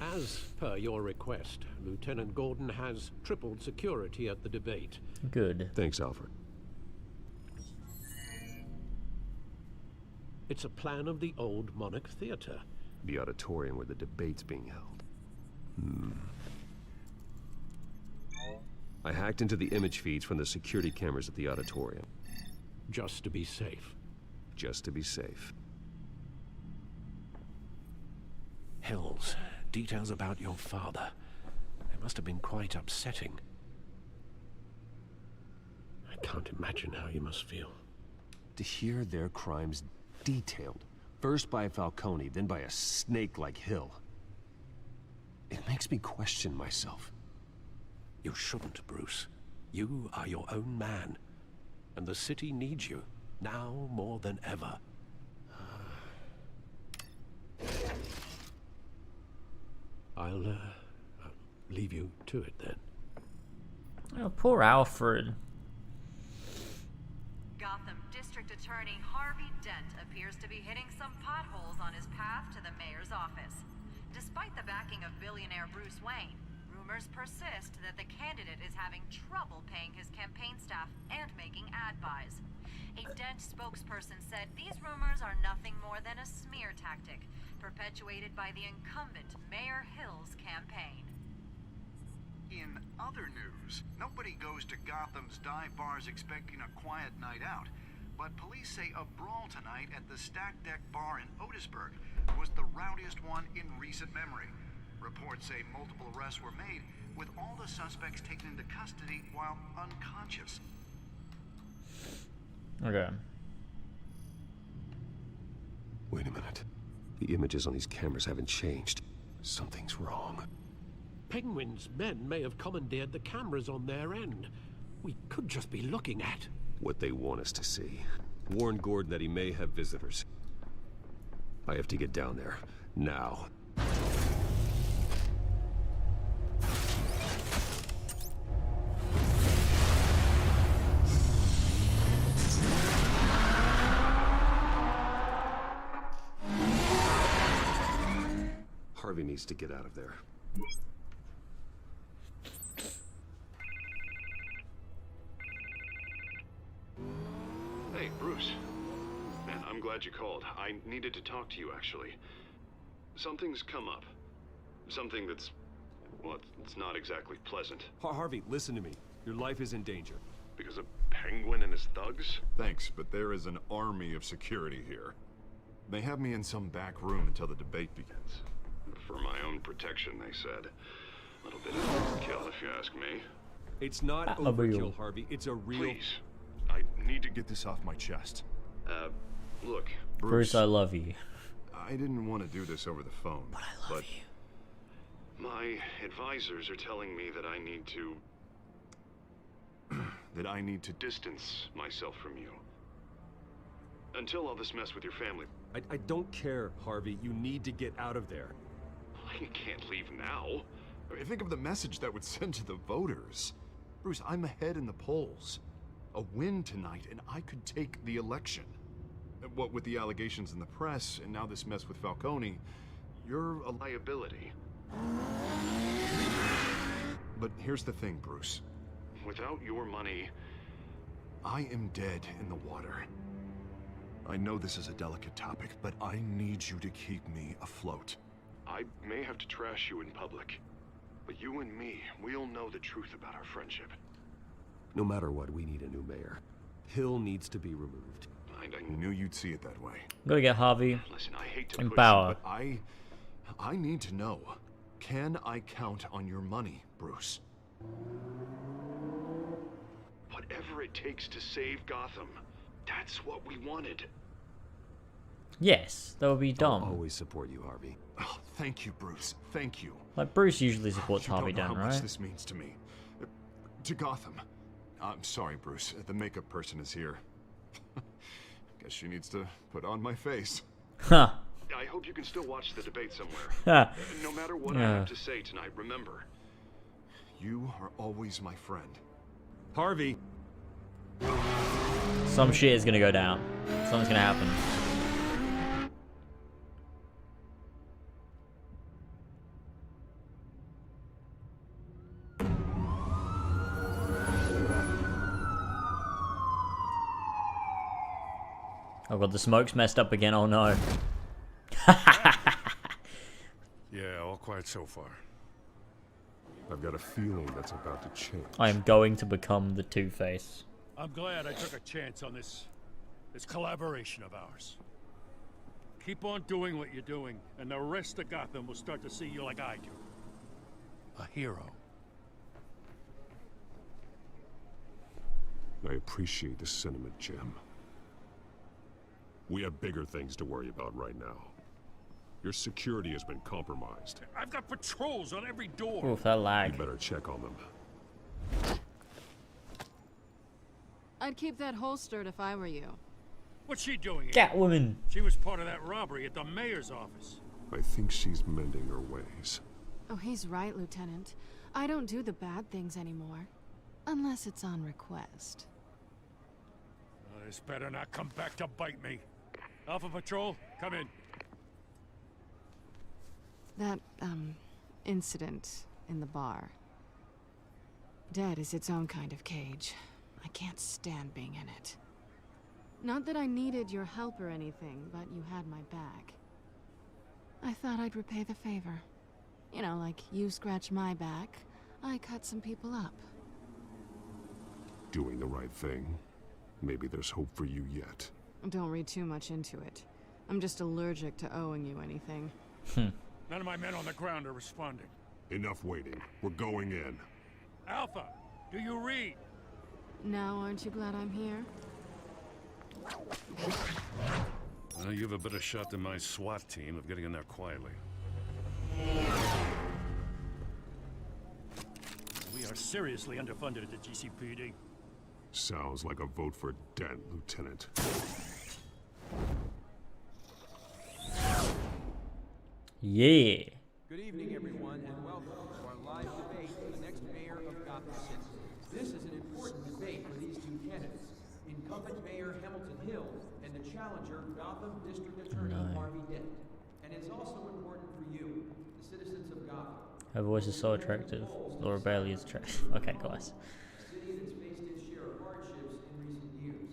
As per your request, Lieutenant Gordon has tripled security at the debate. Good. Thanks, Alfred. It's a plan of the old Monarch Theater. The auditorium where the debate's being held. I hacked into the image feeds from the security cameras at the auditorium. Just to be safe. Just to be safe. Hills, details about your father. They must have been quite upsetting. can't imagine how you must feel. To hear their crimes detailed, first by Falcone, then by a snake like Hill. It makes me question myself. You shouldn't, Bruce. You are your own man. And the city needs you, now more than ever. I'll leave you to it then. Oh, poor Alfred. Gotham District Attorney Harvey Dent appears to be hitting some potholes on his path to the mayor's office. Despite the backing of billionaire Bruce Wayne, rumors persist that the candidate is having trouble paying his campaign staff and making ad buys. A Dent spokesperson said these rumors are nothing more than a smear tactic, perpetuated by the incumbent Mayor Hill's campaign. In other news, nobody goes to Gotham's dive bars expecting a quiet night out, but police say a brawl tonight at the Stack Deck Bar in Otisburg was the rowdiest one in recent memory. Reports say multiple arrests were made, with all the suspects taken into custody while unconscious. Okay. Wait a minute. The images on these cameras haven't changed. Something's wrong. Penguin's men may have commandeered the cameras on their end. We could just be looking at what they want us to see. Warn Gordon that he may have visitors. I have to get down there. Now. Harvey needs to get out of there. Hey, Bruce. Man, I'm glad you called. I needed to talk to you, actually. Something's come up. Something that's... well, it's not exactly pleasant. Harvey, listen to me. Your life is in danger. Because of Penguin and his thugs? Thanks, but there is an army of security here. They have me in some back room until the debate begins. For my own protection, they said. A little bit of overkill, if you ask me. It's not overkill, Harvey. It's a real... Please. I need to get this off my chest. Look, Bruce, I love you. I didn't want to do this over the phone. But I love you. My advisors are telling me that I need to... that I need to distance myself from you. Until all this mess with your family. I don't care, Harvey. You need to get out of there. I can't leave now. I mean, think of the message that would send to the voters. Bruce, I'm ahead in the polls. A win tonight, and I could take the election. What with the allegations in the press, and now this mess with Falcone, you're a liability. But here's the thing, Bruce. Without your money, I am dead in the water. I know this is a delicate topic, but I need you to keep me afloat. I may have to trash you in public, but you and me, we'll know the truth about our friendship. No matter what, we need a new mayor. Hill needs to be removed. I knew you'd see it that way. I'm gonna get Harvey. Listen, I hate to and push Bauer. you, but I need to know. Can I count on your money, Bruce? Whatever it takes to save Gotham, that's what we wanted. Yes, that would be dumb. I'll always support you, Harvey. Oh, thank you, Bruce. Thank you. Like, Bruce usually supports You Harvey don't know Dent, how much right? this means to me. To Gotham. I'm sorry, Bruce. The makeup person is here. Guess she needs to put on my face. Huh. I hope you can still watch the debate somewhere. Ha. No matter what I have to say tonight, remember, you are always my friend. Harvey! Some shit is gonna go down. Something's gonna happen. Oh god, the smoke's messed up again, oh no. Yeah, all quiet so far. I've got a feeling that's about to change. I am going to become the Two-Face. I'm glad I took a chance on this collaboration of ours. Keep on doing what you're doing, and the rest of Gotham will start to see you like I do. A hero. I appreciate the sentiment, Jim. We have bigger things to worry about right now. Your security has been compromised. I've got patrols on every door. Oof, that lag. You better check on them. I'd keep that holstered if I were you. What's she doing here? Catwoman. She was part of that robbery at the mayor's office. I think she's mending her ways. Oh, he's right, Lieutenant. I don't do the bad things anymore. Unless it's on request. This better not come back to bite me. Alpha Patrol, come in. That, incident in the bar. Dead is its own kind of cage. I can't stand being in it. Not that I needed your help or anything, but you had my back. I thought I'd repay the favor. You know, like you scratch my back, I cut some people up. Doing the right thing. Maybe there's hope for you yet. Don't read too much into it. I'm just allergic to owing you anything. None of my men on the ground are responding. Enough waiting. We're going in. Alpha, do you read? Now, aren't you glad I'm here? Well, you have a better shot than my SWAT team of getting in there quietly. We are seriously underfunded at the GCPD. Sounds like a vote for Dent, Lieutenant. Yeah. Good evening, everyone, and welcome to our live debate for the next mayor of Gotham City. This is an important debate for these two candidates, incumbent Mayor Hamilton Hill and the challenger, Gotham District Attorney Harvey Dent. And it's also important for you, the citizens of Gotham. Her voice is so attractive. Laura Bailey is attractive. Okay, guys. A city that's faced its share of hardships in recent years.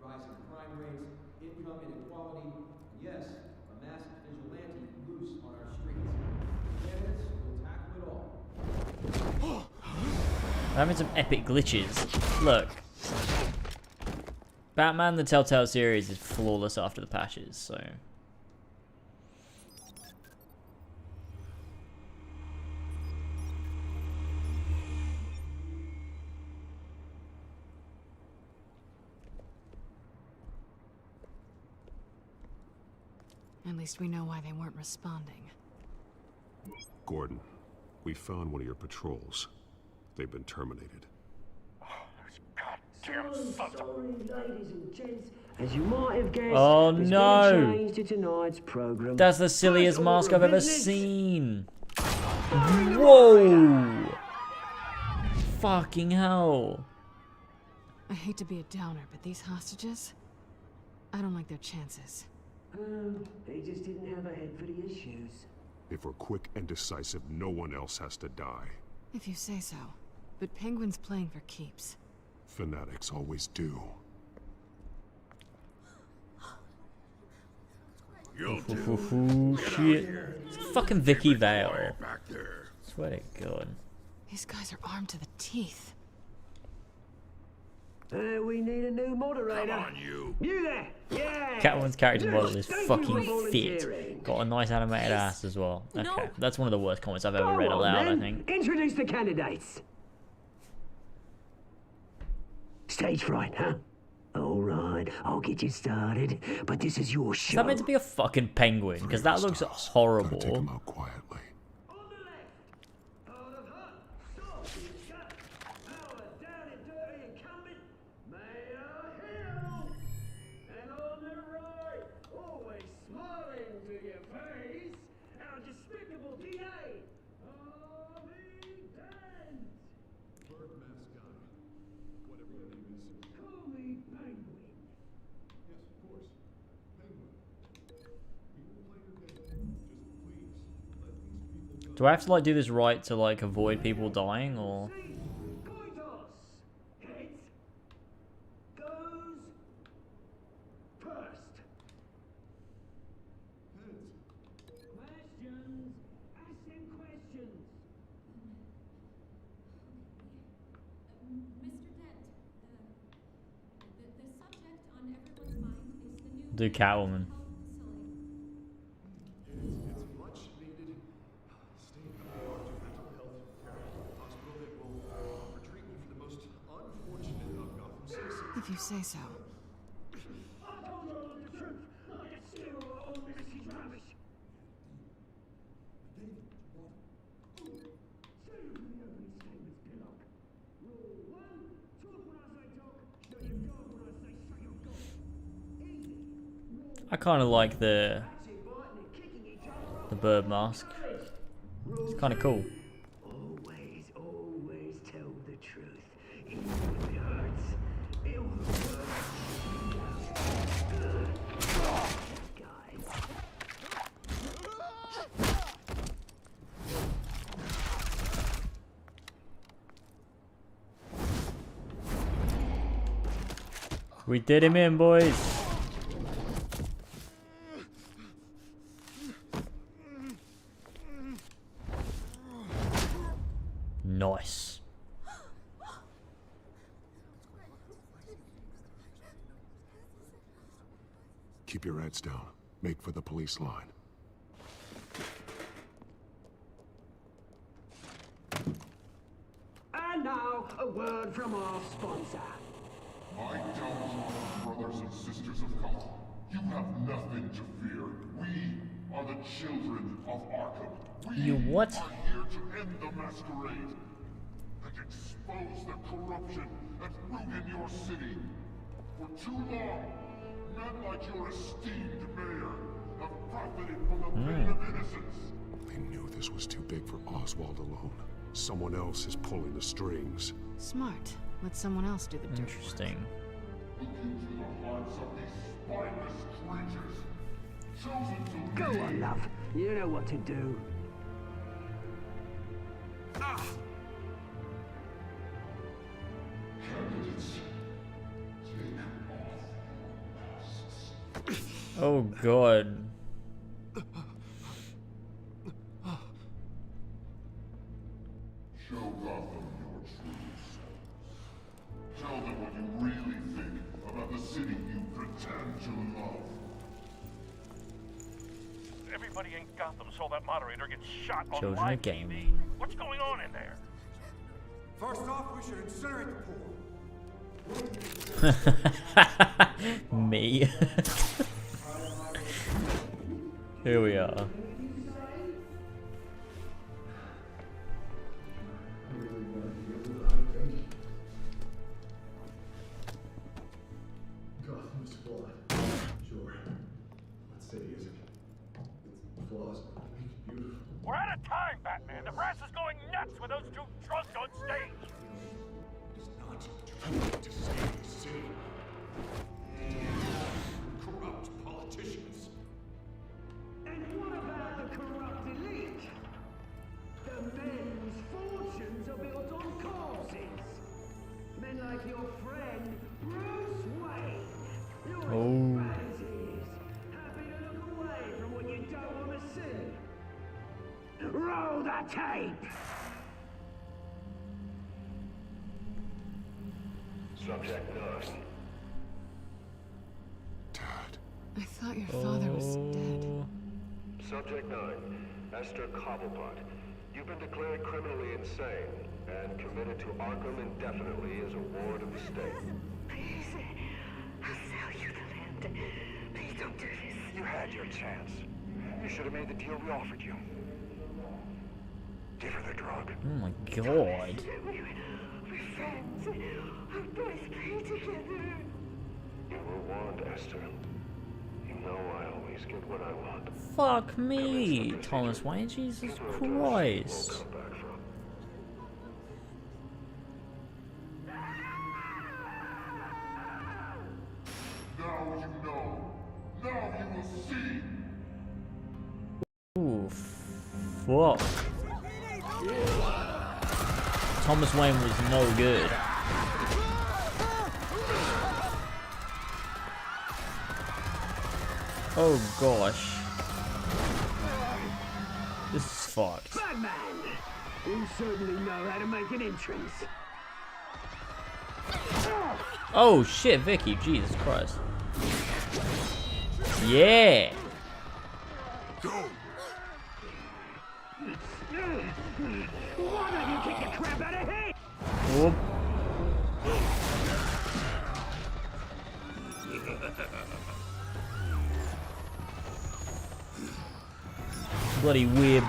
Rising crime rates, income inequality, and yes, a massive vigilante loose on our streets. Candidates will tackle it all. We're having some epic glitches. Look. Batman the Telltale series is flawless after the patches, so... At least we know why they weren't responding. Gordon, we found one of your patrols. They've been terminated. Damn sorry, ladies and gents. As you might have guessed, oh there's no! been a change to tonight's program. That's the silliest First mask order I've of ever business. seen. Whoa! Fucking hell. I hate to be a downer, but these hostages, I don't like their chances. They just didn't have a head for the issues. If we're quick and decisive, no one else has to die. If you say so. But Penguin's playing for keeps. Fanatics always do. You'll Shit. It's fucking Vicky Vale. Swear to God. These guys are armed to the teeth. We need a new moderator. Come on, you. You there? Yeah. Catwoman's character model is Thank you fucking for fit. volunteering. Got a nice animated ass as well. Okay, No. that's one of the worst comments I've ever Go read on, aloud, I then. think. Introduce the candidates. Stage fright, huh? All right, I'll get you started, but this is your Is show. that meant to be a fucking penguin? Because that looks horrible. Take him out quietly. Do I have to like do this right to like avoid people dying, or? Do Catwoman. If you say so. I kind of like the bird mask. It's kind of cool. Always, always tell the truth. Even if it hurts. It will hurt. Guys. We did him in, boys. Nice. Keep your heads down. Make for the police line. And now, a word from our sponsor. My Telltale brothers and sisters of Gotham, you have nothing to fear. We are the children of Arkham. You what? We are here to end the masquerade and expose the corruption at root in your city. For too long, men like your esteemed mayor have profited from the pain of innocence. They knew this was too big for Oswald alone. Someone else is pulling the strings. Smart. Let someone else do the dirt. Interesting. Look into the hearts of these spineless creatures. Chosen to Go on, love. You know what to do. Candidates, take off. Oh god. Show Gotham your true selves. Tell them what you really think about the city you pretend to love. Everybody in Gotham saw that moderator get shot on Children live of game. TV. What's going on in there? First off, we should incinerate the pool. Me. Here we are. Gotham's flawed. Sure. What city is it? Its flaws make it beautiful. We're out of time, Batman. The brass is going nuts with those two drunks on stage. It's not too to save the city. Corrupt politicians. And what about the corrupt elite? The men whose fortunes are built on corpses. Men like your friend, Bruce Wayne. Your fantasies. Happy to look away from what you don't want to see. Roll the tape! Subject 9. I thought your father was dead. Subject 9, Esther Cobblepot. You've been declared criminally insane and committed to Arkham indefinitely as a ward of the state. Please, I'll sell you the land. Please don't do this. You had your chance. You should have made the deal we offered you. Give her the drug. Oh my god. We're friends. Our boys play together. You were warned, Esther. You know I always get what I want. Fuck me, Thomas Wayne. Jesus Christ. Now you know. Now you will see. Ooh, fuck. Thomas Wayne was no good. Oh gosh. This is fucked. Batman! You certainly know how to make an entrance. Oh shit, Vicky, Jesus Christ. Yeah! Go! Why don't you kick the crap out of him? Whoop. bloody weird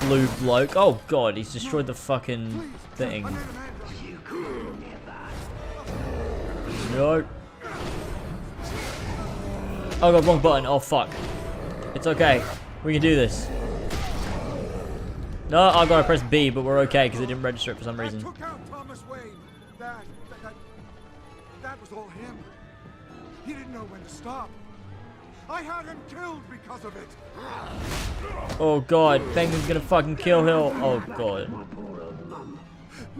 blue bloke. Oh god, he's destroyed the fucking thing. No. Oh god, wrong button. Oh fuck. It's okay. We can do this. No, I gotta press B, but we're okay because it didn't register it for some reason. Took out Thomas Wayne. That was all him. He didn't know when to stop. I had him killed because of it. Oh god, Penguin's gonna fucking kill Hill. Oh god.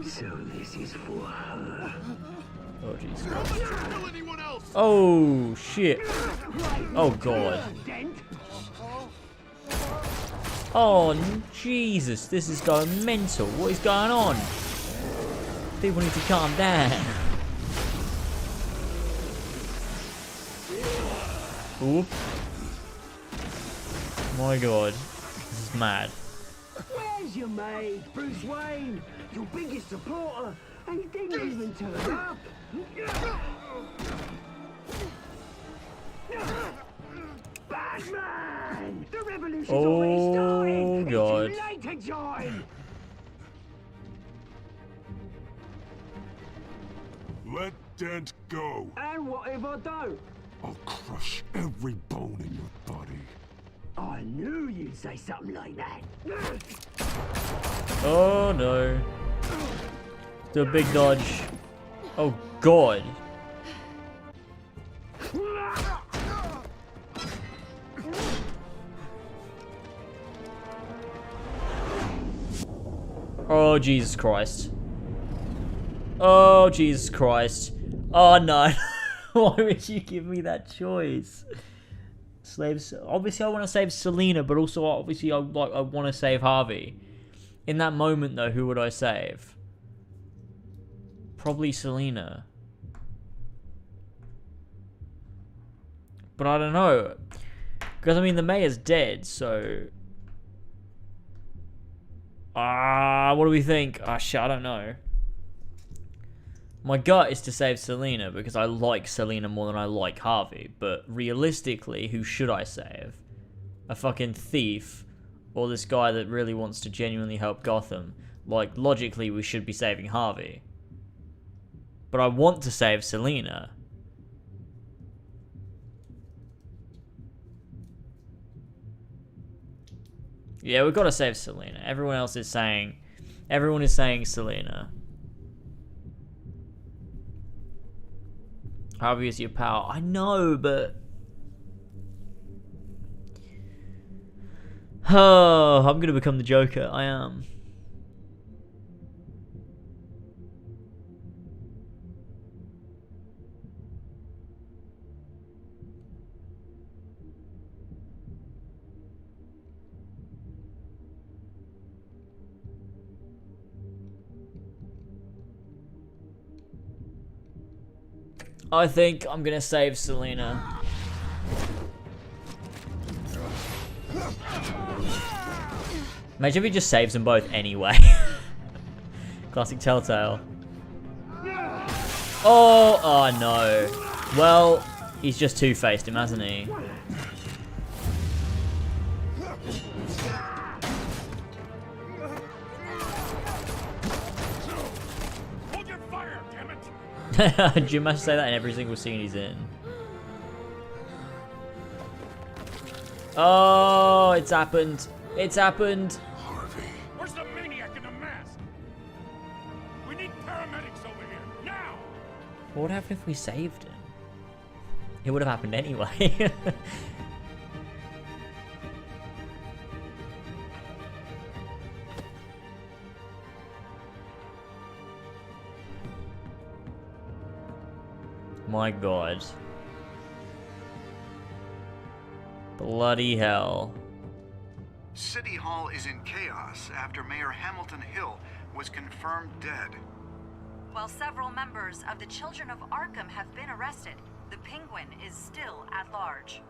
So this is for her. Oh jeez. Oh shit. Oh god. Oh Jesus, this is going mental. What is going on? People need to calm down. Oop. My god. This is mad. Where's your mate, Bruce Wayne? Your biggest supporter, and he didn't even turn up. Batman! The revolution's already started. God. It's too late to join. Let Dent go. And what if I don't? I'll crush every bone in your body. I knew you'd say something like that. Oh no. Do a big dodge. Oh god. Oh Jesus Christ. Oh Jesus Christ. Oh no. Why would you give me that choice? Slaves. Obviously I want to save Selina, but also obviously I want to save Harvey. In that moment though, who would I save? Probably Selina. But I don't know. Because I mean the mayor's dead, so what do we think? Shit, I don't know. My gut is to save Selina because I like Selina more than I like Harvey. But realistically, who should I save? A fucking thief or this guy that really wants to genuinely help Gotham? Like, logically, we should be saving Harvey. But I want to save Selina. Yeah, we've got to save Selina. Everyone is saying Selina. Harvey is your pal. I know, but oh, I'm gonna become the Joker. I am. I think I'm gonna save Selina. Imagine if he just saves them both anyway. Classic Telltale. Oh no. Well, he's just two-faced him, hasn't he? Jim must say that in every single scene he's in. Oh, it's happened. It's happened. Harvey. Where's the maniac in the mask? We need paramedics over here, now! What would happen if we saved him? It would have happened anyway. My god. Bloody hell. City Hall is in chaos after Mayor Hamilton Hill was confirmed dead. While several members of the Children of Arkham have been arrested, the Penguin is still at large.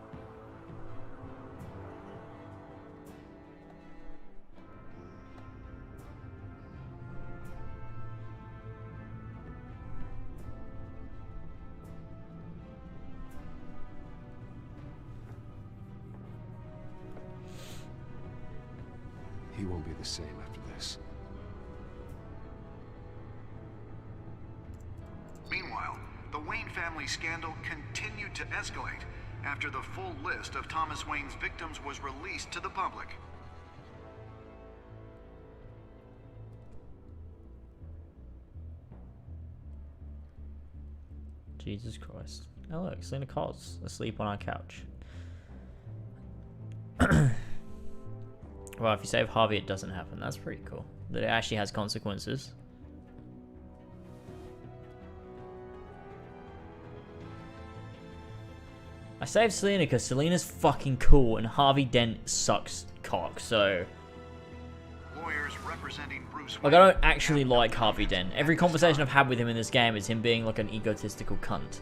He won't be the same after this. Meanwhile, the Wayne family scandal continued to escalate after the full list of Thomas Wayne's victims was released to the public. Jesus Christ. Oh look, Selena Cos asleep on our couch. Well, if you save Harvey, it doesn't happen. That's pretty cool. That it actually has consequences. I saved Selena because Selena's fucking cool and Harvey Dent sucks cock, so... Lawyers representing Bruce Like, I don't actually like Harvey Dent. Every conversation I've had with him in this game is him being like an egotistical cunt.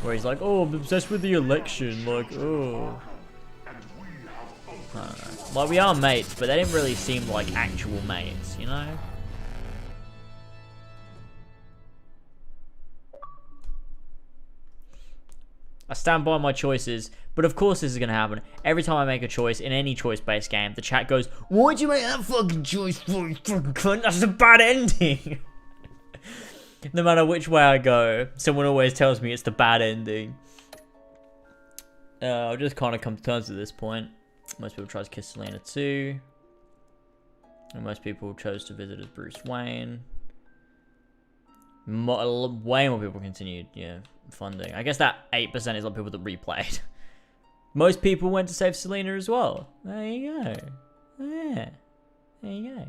Where he's like, oh, I'm obsessed with the election, like, oh... I don't know. Like, we are mates, but they didn't really seem like actual mates, you know? I stand by my choices, but of course this is going to happen. Every time I make a choice in any choice-based game, the chat goes, why'd you make that fucking choice for, you fucking cunt? That's a bad ending! No matter which way I go, someone always tells me it's the bad ending. I've just kind of come to terms at this point. Most people try to kiss Selena too. And most people chose to visit as Bruce Wayne. Way more people continued, yeah, funding. I guess that 8% is like people that replayed. Most people went to save Selena as well. There you go. Yeah. There you go.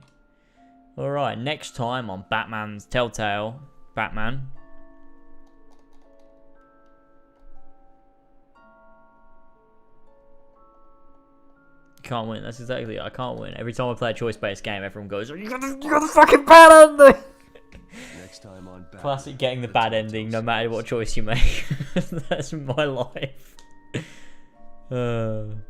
Alright, next time on Batman's Telltale Batman. Can't win. That's exactly it. I can't win. Every time I play a choice-based game, everyone goes, you got the fucking bad ending! Next time on Batman, Classic getting the bad ending, no matter what choice you make. That's my life. You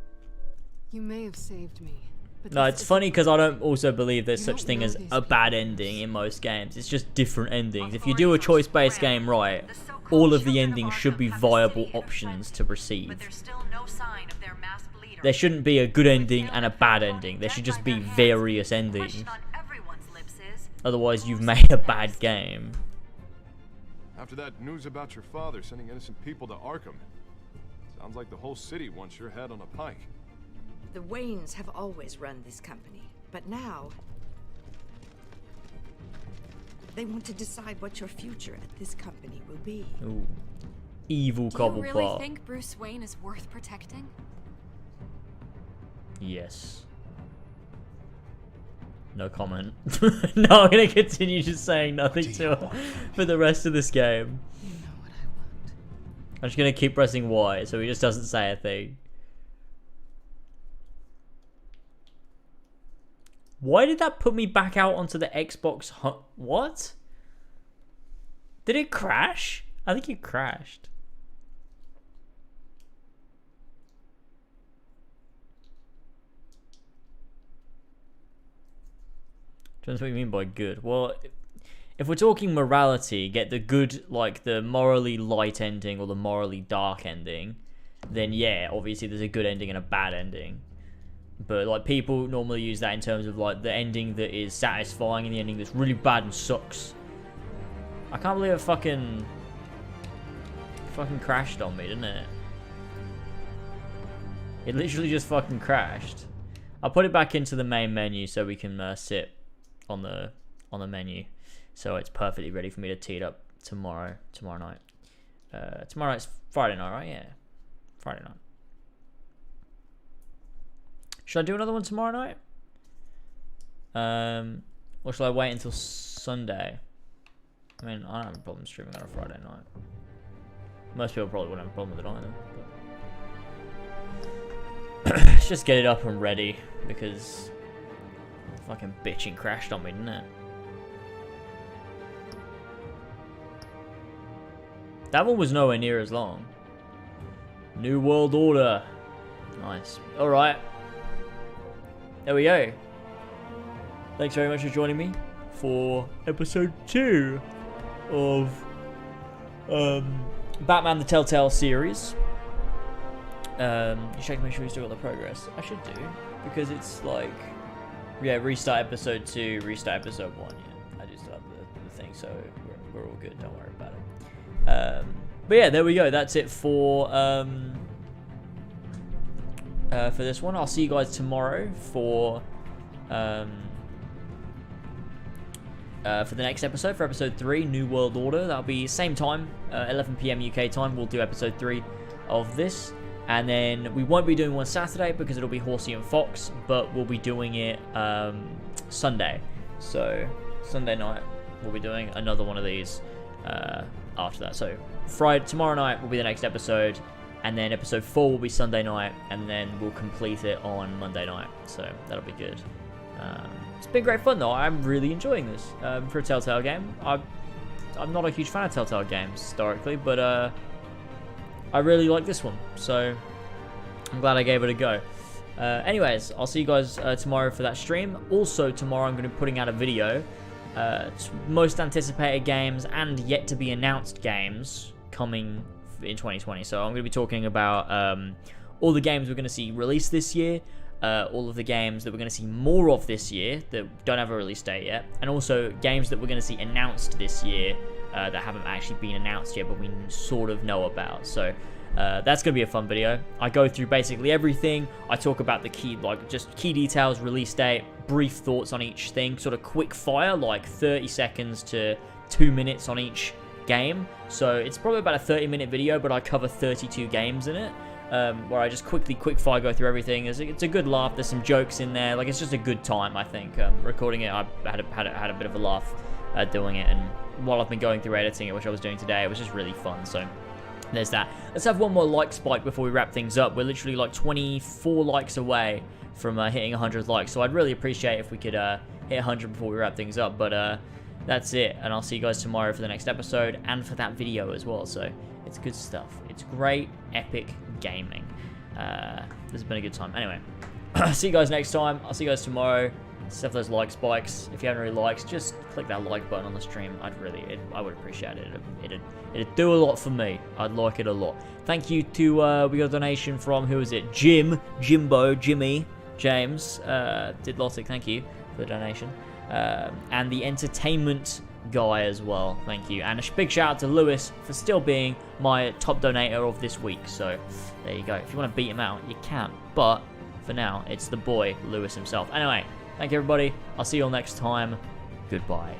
may have saved me. But No, it's funny because I don't also believe there's such thing as a bad ending in most games. It's just different endings. If you do a choice-based game right, all of the endings should be viable options to receive. There shouldn't be a good ending and a bad ending. There should just be various endings. Otherwise, you've made a bad game. After that news about your father sending innocent people to Arkham, sounds like the whole city wants your head on a pike. The Waynes have always run this company, but now they want to decide what your future at this company will be. Ooh. Evil Do you Cobblepot. really think Bruce Wayne is worth protecting? Yes. No comment. No, I'm gonna continue just saying nothing to her for the rest of this game. You know what I want. I'm just gonna keep pressing Y so he just doesn't say a thing. Why did that put me back out onto the Xbox? What? Did it crash? I think it crashed. Depends what you mean by good. Well, if we're talking morality, get the good, like the morally light ending or the morally dark ending, then yeah, obviously there's a good ending and a bad ending. But like people normally use that in terms of like the ending that is satisfying and the ending that's really bad and sucks. I can't believe it fucking crashed on me, didn't it? It literally just fucking crashed. I'll put it back into the main menu so we can sit on the menu, so it's perfectly ready for me to tee it up tomorrow night. Tomorrow it's Friday night, right? Yeah, Friday night. Should I do another one tomorrow night? Or should I wait until Sunday? I mean, I don't have a problem streaming on a Friday night. Most people probably wouldn't have a problem with it either. But let's just get it up and ready because fucking bitching crashed on me, didn't it? That one was nowhere near as long. New World Order. Nice. Alright. There we go. Thanks very much for joining me for episode 2 of Batman the Telltale series. You check to make sure you still got the progress. I should do, because it's like Yeah, restart episode 2, restart episode 1. Yeah, I do still have the thing, so we're all good. Don't worry about it. But yeah, there we go. That's it for this one. I'll see you guys tomorrow for the next episode, for episode 3, New World Order. That'll be same time, 11 PM UK time. We'll do episode 3 of this. And then we won't be doing one Saturday because it'll be Horsey and Fox, but we'll be doing it Sunday. So Sunday night we'll be doing another one of these after that. So tomorrow night will be the next episode, and then episode 4 will be Sunday night, and then we'll complete it on Monday night. So that'll be good. It's been great fun though. I'm really enjoying this for a Telltale game. I'm not a huge fan of Telltale games historically, but I really like this one, so I'm glad I gave it a go. Anyways, I'll see you guys tomorrow for that stream. Also, tomorrow I'm going to be putting out a video. Most anticipated games and yet to be announced games coming in 2020. So I'm going to be talking about all the games we're going to see released this year, all of the games that we're going to see more of this year that don't have a release date yet, and also games that we're going to see announced this year that haven't actually been announced yet, but we sort of know about. So that's going to be a fun video. I go through basically everything. I talk about the key, like just key details, release date, brief thoughts on each thing, sort of quick fire, like 30 seconds to 2 minutes on each game. So it's probably about a 30-minute video, but I cover 32 games in it, where I just quick fire go through everything. It's a good laugh. There's some jokes in there. Like, it's just a good time, I think. Recording it, I had a bit of a laugh doing it, and while I've been going through editing it, which I was doing today, it was just really fun. So there's that. Let's have one more like spike before we wrap things up. We're literally like 24 likes away from hitting 100 likes, so I'd really appreciate if we could hit 100 before we wrap things up. But that's it, and I'll see you guys tomorrow for the next episode and for that video as well. So it's good stuff. It's great, epic gaming. This has been a good time. Anyway, see you guys next time. I'll see you guys tomorrow. Stuff those like spikes. If you haven't already liked, just click that like button on the stream. I would appreciate it. It'd do a lot for me. I'd like it a lot. Thank you to we got a donation from, who is it? Jimmy, James, did Lotic. Thank you for the donation, and the entertainment guy as well. Thank you, and a big shout out to Lewis for still being my top donator of this week. So there you go. If you want to beat him out, you can. But for now, it's the boy Lewis himself. Anyway. Thank you, everybody. I'll see you all next time. Goodbye.